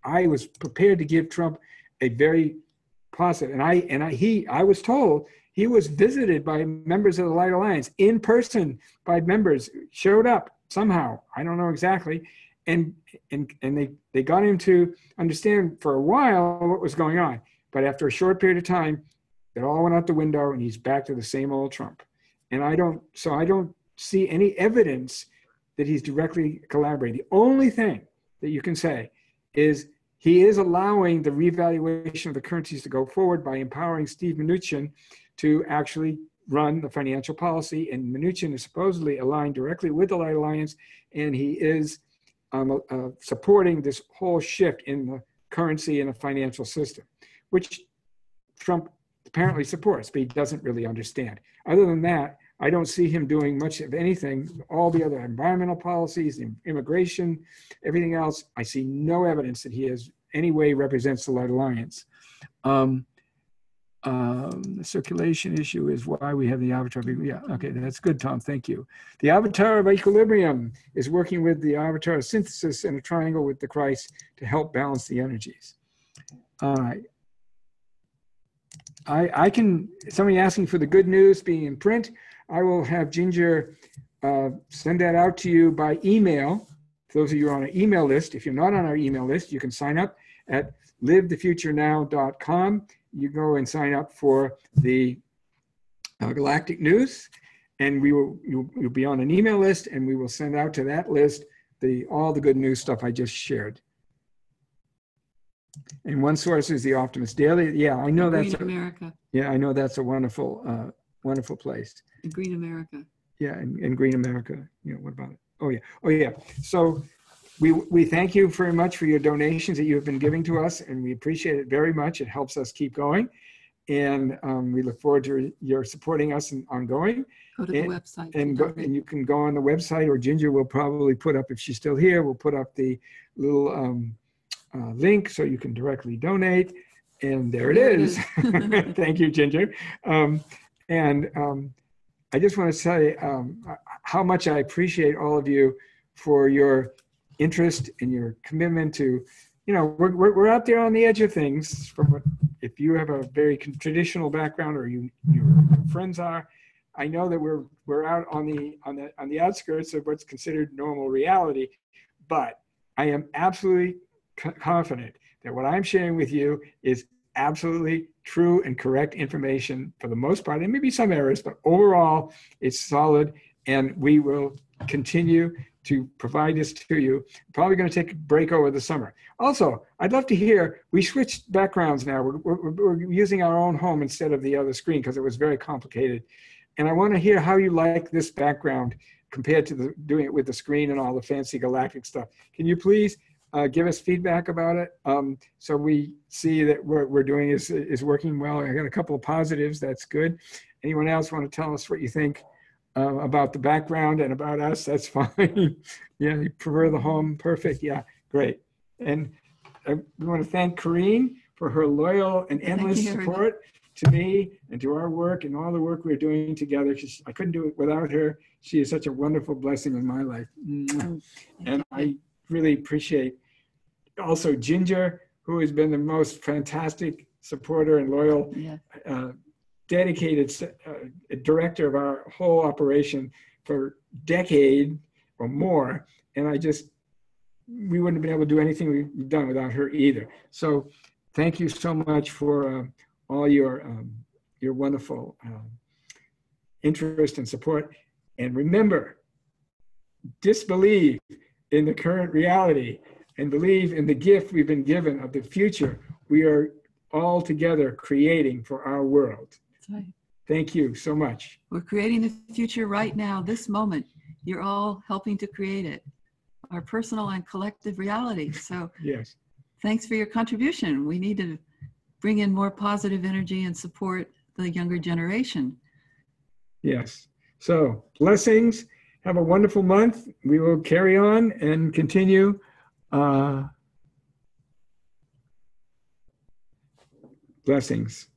I was prepared to give Trump a very positive, and I was told he was visited by members of the Light Alliance in person, by members, showed up somehow. I don't know exactly. And they got him to understand for a while what was going on. But after a short period of time, it all went out the window and he's back to the same old Trump. And I don't see any evidence that he's directly collaborating. The only thing that you can say is he is allowing the revaluation of the currencies to go forward by empowering Steve Mnuchin to actually run the financial policy. And Mnuchin is supposedly aligned directly with the Light Alliance, and he is supporting this whole shift in the currency and the financial system, which Trump apparently supports, but he doesn't really understand. Other than that, I don't see him doing much of anything. All the other environmental policies, immigration, everything else, I see no evidence that he has any way represents the Light Alliance. The circulation issue is why we have the avatar. Yeah, okay, that's good, Tom, thank you. The avatar of equilibrium is working with the avatar of synthesis in a triangle with the Christ to help balance the energies. All right. Somebody asking for the good news being in print. I will have Ginger send that out to you by email. For those of you who are on an email list, if you're not on our email list, you can sign up at livethefuturenow.com. You go and sign up for the Galactic News, and you'll be on an email list, and we will send out to that list all the good news stuff I just shared. And one source is the Optimist Daily. Yeah, I know that's America. Yeah, I know that's a wonderful, wonderful place. In Green America. Yeah, in Green America. You know, what about it? Oh yeah. So we thank you very much for your donations that you have been giving to us, and we appreciate it very much. It helps us keep going, and we look forward to your supporting us and ongoing. Go to the website. And you can go on the website, or Ginger will probably put up, if she's still here, we'll put up the little link so you can directly donate. And there it is. Thank you, Ginger. I just want to say how much I appreciate all of you for your interest and your commitment to, you know, we're out there on the edge of things. If you have a very traditional background, or your friends are, I know that we're out on the outskirts of what's considered normal reality, but I am absolutely confident that what I'm sharing with you is absolutely true and correct information for the most part. There may be some errors, but overall it's solid, and we will continue to provide this to you. Probably going to take a break over the summer. Also, I'd love to hear, we switched backgrounds now. We're using our own home instead of the other screen because it was very complicated. And I want to hear how you like this background compared to doing it with the screen and all the fancy Galactic stuff. Can you please give us feedback about it, so we see that what we're doing is working well? I got a couple of positives. That's good. Anyone else want to tell us what you think about the background and about us? That's fine. Yeah, you prefer the home. Perfect. Yeah, great. And we want to thank Corinne for her loyal and endless support to me and to our work and all the work we're doing together. I couldn't do it without her. She is such a wonderful blessing in my life. And I really appreciate also Ginger, who has been the most fantastic supporter and loyal, dedicated director of our whole operation for a decade or more. And we wouldn't have been able to do anything we've done without her either. So thank you so much for all your wonderful interest and support. And remember, disbelieve in the current reality and believe in the gift we've been given of the future we are all together creating for our world. That's right. Thank you so much. We're creating the future right now, this moment. You're all helping to create it, our personal and collective reality. So yes, thanks for your contribution. We need to bring in more positive energy and support the younger generation. Yes. So blessings. Have a wonderful month. We will carry on and continue. Blessings.